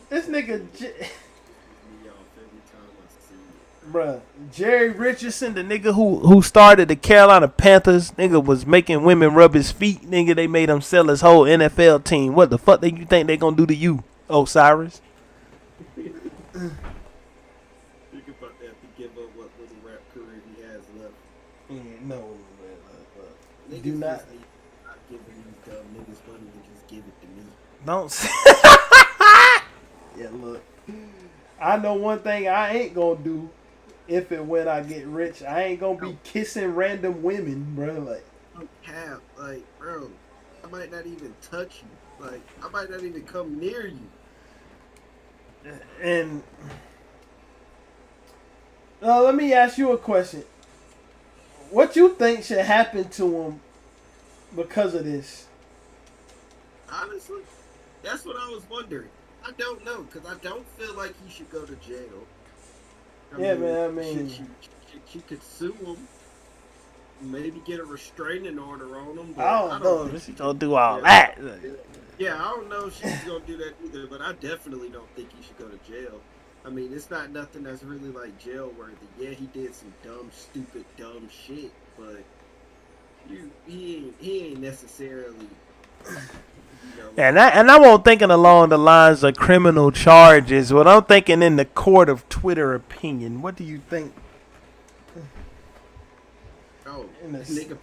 bruh, Jerry Richardson, the nigga who started the Carolina Panthers, nigga was making women rub his feet. Nigga, they made him sell his whole NFL team. What the fuck you think they gonna do to you, Osiris? Think about that to give up what little rap career he has left. No, Niggas do not. just need not giving these dumb niggas money to just give it to me. Don't say. Yeah, look. I know one thing I ain't gonna do if and when I get rich. I ain't gonna be kissing random women, bro. Like, Cap, like, bro, I might not even touch you. Like, I might not even come near you. and let me ask you a question. What you think should happen to him because of this? Honestly, that's what I was wondering. I don't know, because I don't feel like he should go to jail. I mean, she could sue him. Maybe get a restraining order on him. But I don't know if she's gonna do all that. Yeah, I don't know if she's gonna do that either, but I definitely don't think he should go to jail. I mean, it's not nothing that's really like jail worthy. Yeah, he did some stupid, dumb shit, but he ain't necessarily. And I won't thinking along the lines of criminal charges. What I'm thinking in the court of Twitter opinion. What do you think? Oh, nigga,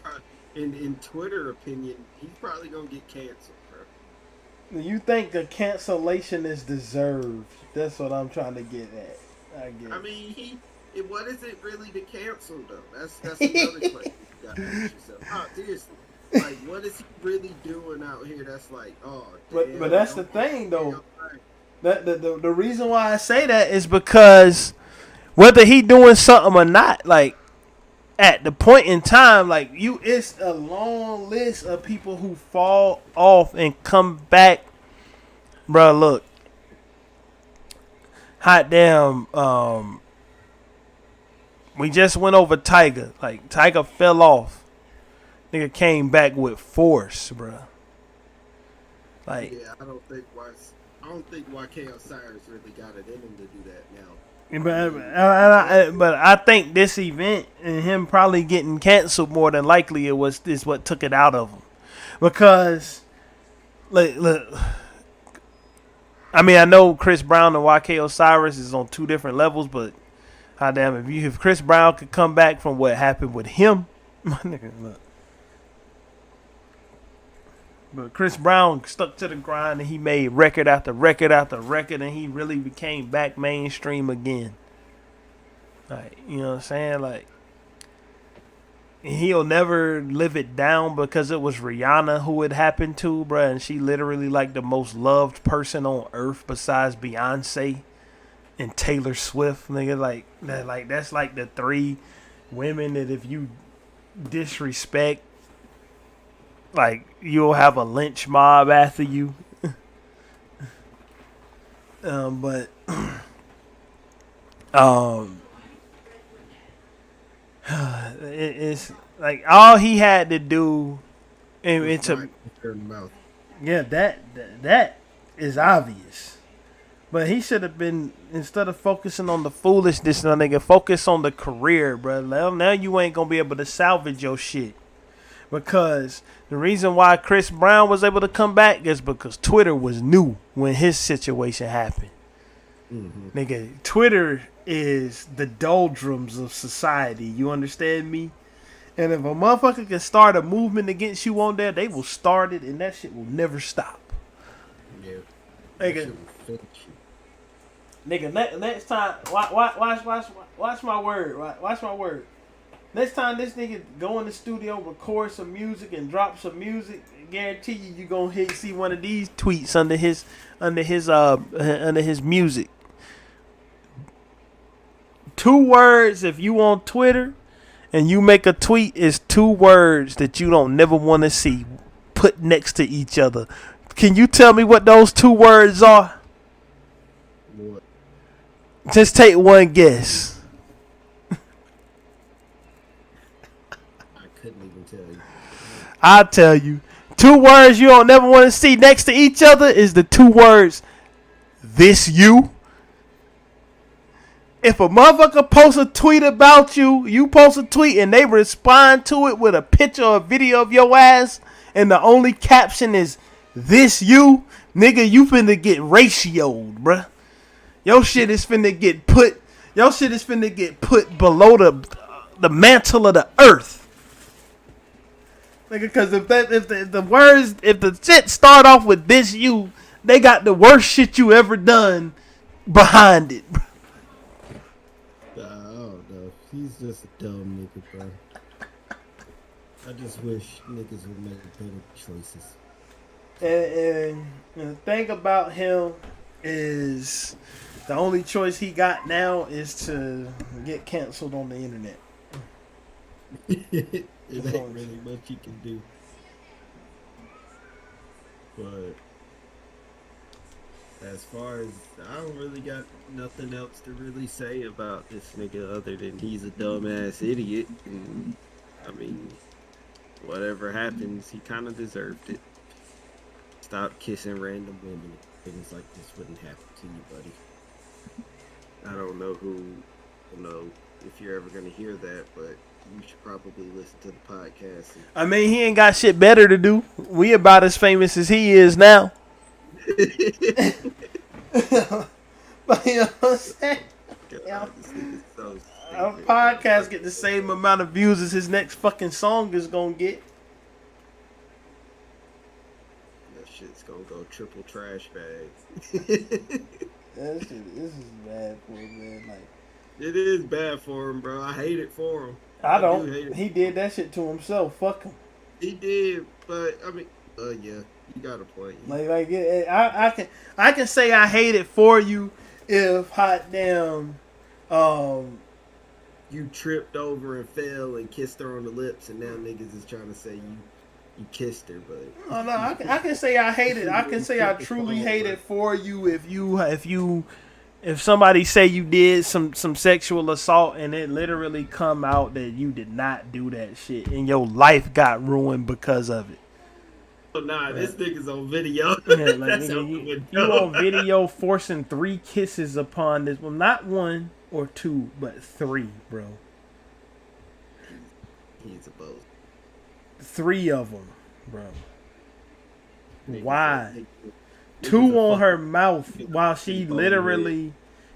in Twitter opinion, he's probably gonna get canceled, bro. You think a cancellation is deserved? That's what I'm trying to get at. I mean, what is it really to cancel though? That's another question you gotta ask yourself. Oh, seriously. Like, what is he really doing out here that's like, oh, damn, but that's the thing, though. The reason why I say that is because whether he doing something or not, like, at the point in time, like, it's a long list of people who fall off and come back. Bro, look. Hot damn, we just went over Tiger. Like, Tiger fell off. Nigga came back with force, bro. Like, yeah, I don't think YK Osiris really got it in him to do that now. But I think this event and him probably getting canceled more than likely is what took it out of him, because look, I mean, I know Chris Brown and YK Osiris is on two different levels, but goddamn, if Chris Brown could come back from what happened with him, my nigga, look. But Chris Brown stuck to the grind and he made record after record after record, and he really became back mainstream again. Like, you know what I'm saying? Like, he'll never live it down because it was Rihanna who it happened to, bruh, and she literally like the most loved person on earth besides Beyonce and Taylor Swift, nigga. Like that's like the three women that if you disrespect, like, you'll have a lynch mob after you. But it's like all he had to do, and it's a yeah, that is obvious. But he should have been, instead of focusing on the foolishness, nigga, focus on the career, bro. Now you ain't gonna be able to salvage your shit. Because the reason why Chris Brown was able to come back is because Twitter was new when his situation happened. Mm-hmm. Nigga, Twitter is the doldrums of society. You understand me? And if a motherfucker can start a movement against you on there, they will start it, and that shit will never stop. Yeah. Nigga, next time, watch my word. Watch my word. Next time this nigga go in the studio, record some music, and drop some music, I guarantee you gonna see one of these tweets under his music. 2 words if you on Twitter and you make a tweet is 2 words that you don't never want to see put next to each other. Can you tell me what those 2 words are? What? Just take one guess. couldn't even tell you. I'll tell you. 2 words you don't never want to see next to each other is the 2 words, this you. If a motherfucker posts a tweet about you, you post a tweet and they respond to it with a picture or a video of your ass, and the only caption is this you, nigga, you finna get ratioed, bruh. Your shit is finna get put below the mantle of the earth. Nigga, because if the shit start off with this you, they got the worst shit you ever done behind it, bruh. I don't know. He's just a dumb nigga, bro. I just wish niggas would make better choices. And the thing about him is the only choice he got now is to get canceled on the internet. It ain't really much he can do. But as far as, I don't really got nothing else to really say about this nigga other than he's a dumbass idiot. And, I mean, whatever happens, he kind of deserved it. Stop kissing random women. Things like this wouldn't happen to you, buddy. I don't know if you're ever gonna hear that, but you should probably listen to the podcast. I mean, he ain't got shit better to do. We about as famous as he is now. But you know what I'm saying? God, this nigga's so stupid. Our podcast get the same amount of views as his next fucking song is gonna get. That shit's gonna go triple trash bag. This is bad for him, man. Like, it is bad for him, bro. I hate it for him. I don't. Do hate it. He did that shit to himself. Fuck him. He did, but I mean, yeah, you got a point. I can say I hate it for you if hot damn, you tripped over and fell and kissed her on the lips, and now niggas is trying to say you kissed her, but oh no, I can say I hate it. I can say I truly hate it for you if somebody say you did some sexual assault and it literally come out that you did not do that shit and your life got ruined because of it. Oh nah, this nigga's on video. Yeah, like, nigga, you on video forcing 3 kisses upon this one, not 1 or 2, but 3, bro. He's a boss. 3 of them, bro. Why? 2 on her mouth while she literally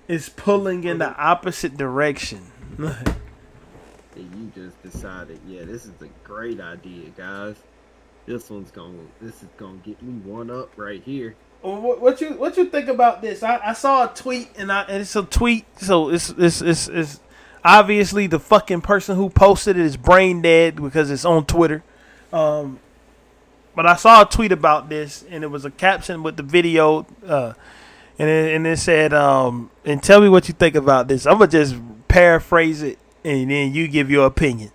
is pulling in the opposite direction. And you just decided, yeah, this is a great idea, guys. This is gonna get me one up right here. What you think about this? I saw a tweet and it's a tweet, so it's obviously the fucking person who posted it is brain dead because it's on Twitter. But I saw a tweet about this, and it was a caption with the video, and it said, and tell me what you think about this. I'm going to just paraphrase it, and then you give your opinion.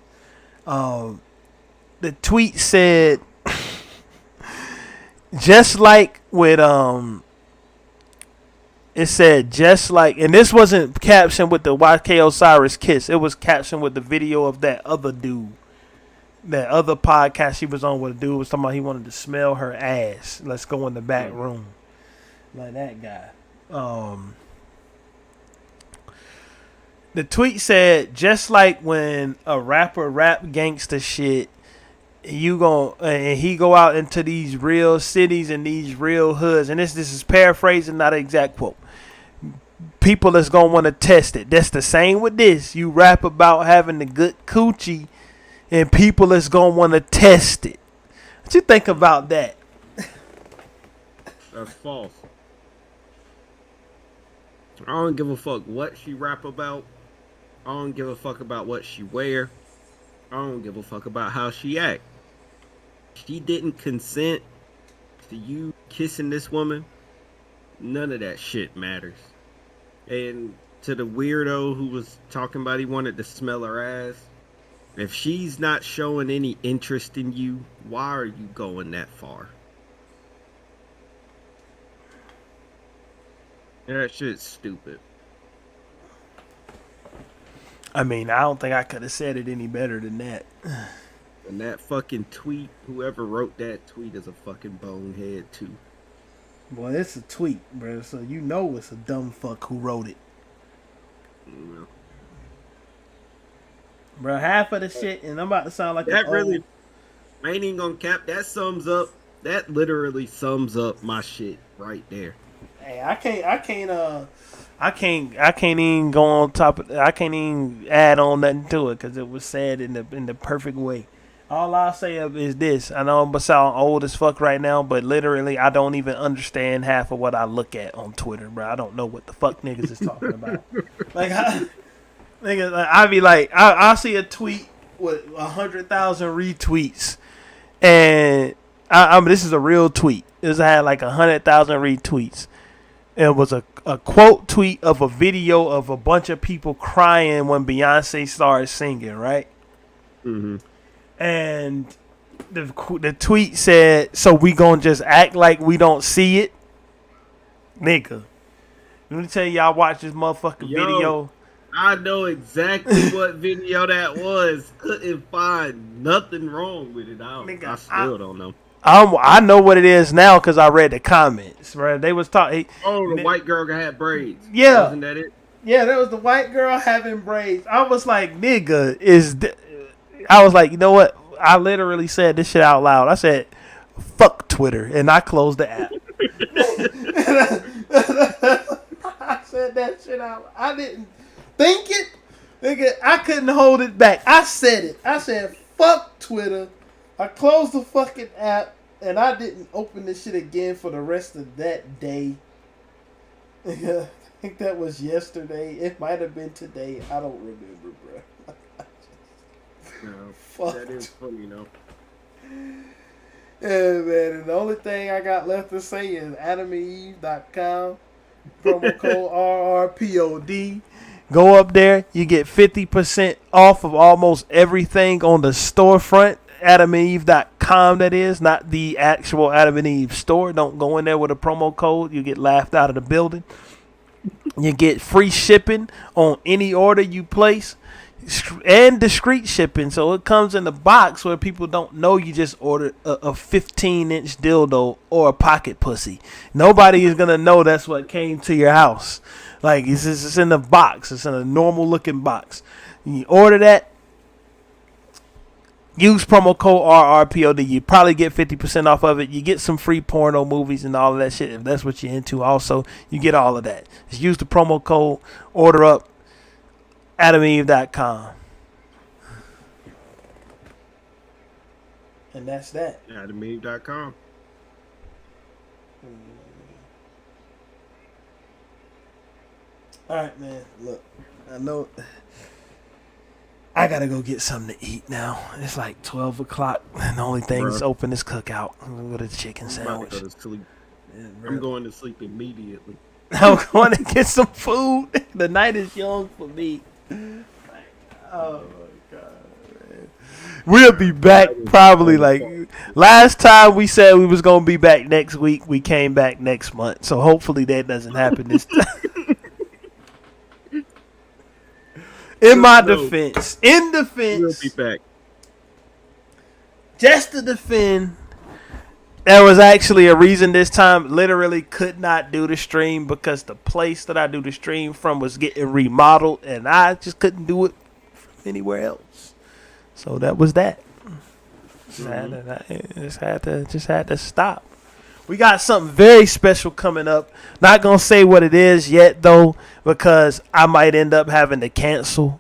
The tweet said, just like with, it said, just like, and this wasn't captioned with the YK Osiris kiss. It was captioned with the video of that other dude. That other podcast she was on with a dude was talking about he wanted to smell her ass. Let's go in the back room. Like that guy. The tweet said, just like when a rapper rap gangster shit, and he go out into these real cities and these real hoods, and this is paraphrasing, not an exact quote. People that's gonna want to test it. That's the same with this. You rap about having the good coochie, and people is going to want to test it. What you think about that? That's false. I don't give a fuck what she rap about. I don't give a fuck about what she wear. I don't give a fuck about how she act. She didn't consent to you kissing this woman. None of that shit matters. And to the weirdo who was talking about he wanted to smell her ass, if she's not showing any interest in you, why are you going that far? That shit's stupid. I mean, I don't think I could have said it any better than that. And that fucking tweet, whoever wrote that tweet is a fucking bonehead too. Boy, it's a tweet, bro. So you know it's a dumb fuck who wrote it. Yeah. Bro, half of the shit, and I'm about to sound like that really, I ain't even gonna cap. That literally sums up my shit right there. Hey, I can't even go on top of. I can't even add on nothing to it because it was said in the perfect way. All I'll say is this: I know I'm sound old as fuck right now, but literally, I don't even understand half of what I look at on Twitter, bro. I don't know what the fuck niggas is talking about. I be like, I see a tweet with 100,000 retweets, and I mean, this is a real tweet. This had like 100,000 retweets. It was a quote tweet of a video of a bunch of people crying when Beyonce started singing, right? Mm-hmm. And the tweet said, "So we gonna just act like we don't see it, nigga." Let me tell y'all, watch this motherfucking video. I know exactly what video that was. Couldn't find nothing wrong with it. I still don't know. I know what it is now because I read the comments. Right, they was talking. The white girl had braids. Yeah, wasn't that it? Yeah, that was the white girl having braids. I was like, nigga, I was like, you know what? I literally said this shit out loud. I said, fuck Twitter, and I closed the app. I said that shit out. I didn't think it. Nigga, I couldn't hold it back. I said it. I said, fuck Twitter. I closed the fucking app, and I didn't open this shit again for the rest of that day. I think that was yesterday. It might have been today. I don't remember, bro. No, that is funny, though. Yeah, man. And the only thing I got left to say is adamandeve.com. Promo code RRPOD. Go up there. You get 50% off of almost everything on the storefront. AdamandEve.com, that is, not the actual Adam and Eve store. Don't go in there with a promo code. You get laughed out of the building. You get free shipping on any order you place and discreet shipping. So it comes in a box where people don't know you just ordered a 15-inch dildo or a pocket pussy. Nobody is going to know that's what came to your house. Like, it's in a box. It's in a normal-looking box. You order that. Use promo code RRPOD. You probably get 50% off of it. You get some free porno movies and all of that shit if that's what you're into. Also, you get all of that. Just use the promo code. Order up. AdamandEve.com. And that's that. AdamandEve.com. All right, man. Look, I know I gotta go get something to eat now. It's like 12 o'clock, and the only thing that's open is Cookout. I'm gonna go to the chicken sandwich. I'm about to go to sleep. Yeah, I'm going to sleep immediately. I'm going to get some food. The night is young for me. Oh my god, man. We'll be back probably like last time we said we was gonna be back next week. We came back next month, so hopefully that doesn't happen this time. In defense, we'll be back. Just to defend, there was actually a reason this time. Literally could not do the stream because the place that I do the stream from was getting remodeled, and I just couldn't do it from anywhere else. So that was that. Just had to stop. We got something very special coming up. Not gonna say what it is yet though, because I might end up having to cancel.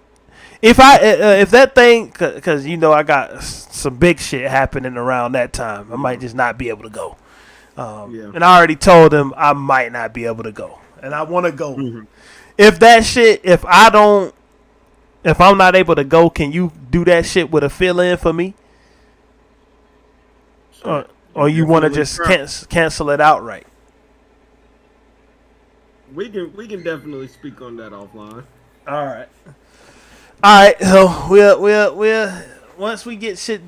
If that thing, because you know I got some big shit happening around that time, I might just not be able to go. And I already told them I might not be able to go, and I want to go. Mm-hmm. If I'm not able to go, can you do that shit with a fill-in for me? Or you want to just cancel it outright? We can definitely speak on that offline. All right. So we'll once we get shit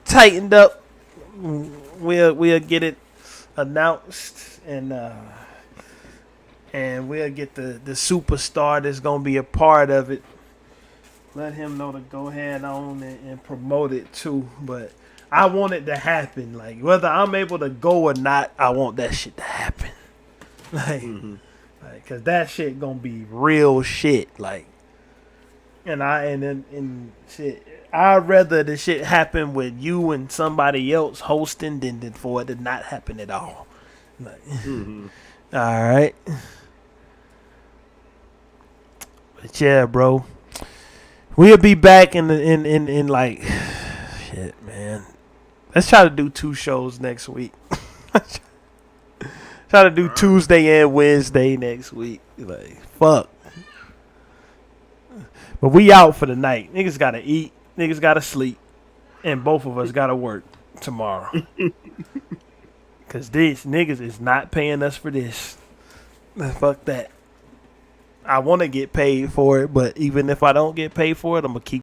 tightened up, we'll get it announced and we'll get the superstar that's gonna be a part of it. let him know to go ahead on and promote it too. But I want it to happen. Like, whether I'm able to go or not, I want that shit to happen. Like, cause that shit gonna be real shit. Like, and shit. I'd rather the shit happen with you and somebody else hosting than for it to not happen at all. Like, all right. But yeah, bro. We'll be back in like shit, man. Let's try to do 2 shows next week. Try to do Tuesday and Wednesday next week. Like, fuck. But we out for the night. Niggas gotta eat. Niggas gotta sleep. And both of us gotta work tomorrow. Cause these niggas is not paying us for this. Fuck that. I want to get paid for it, but even if I don't get paid for it, I'm gonna keep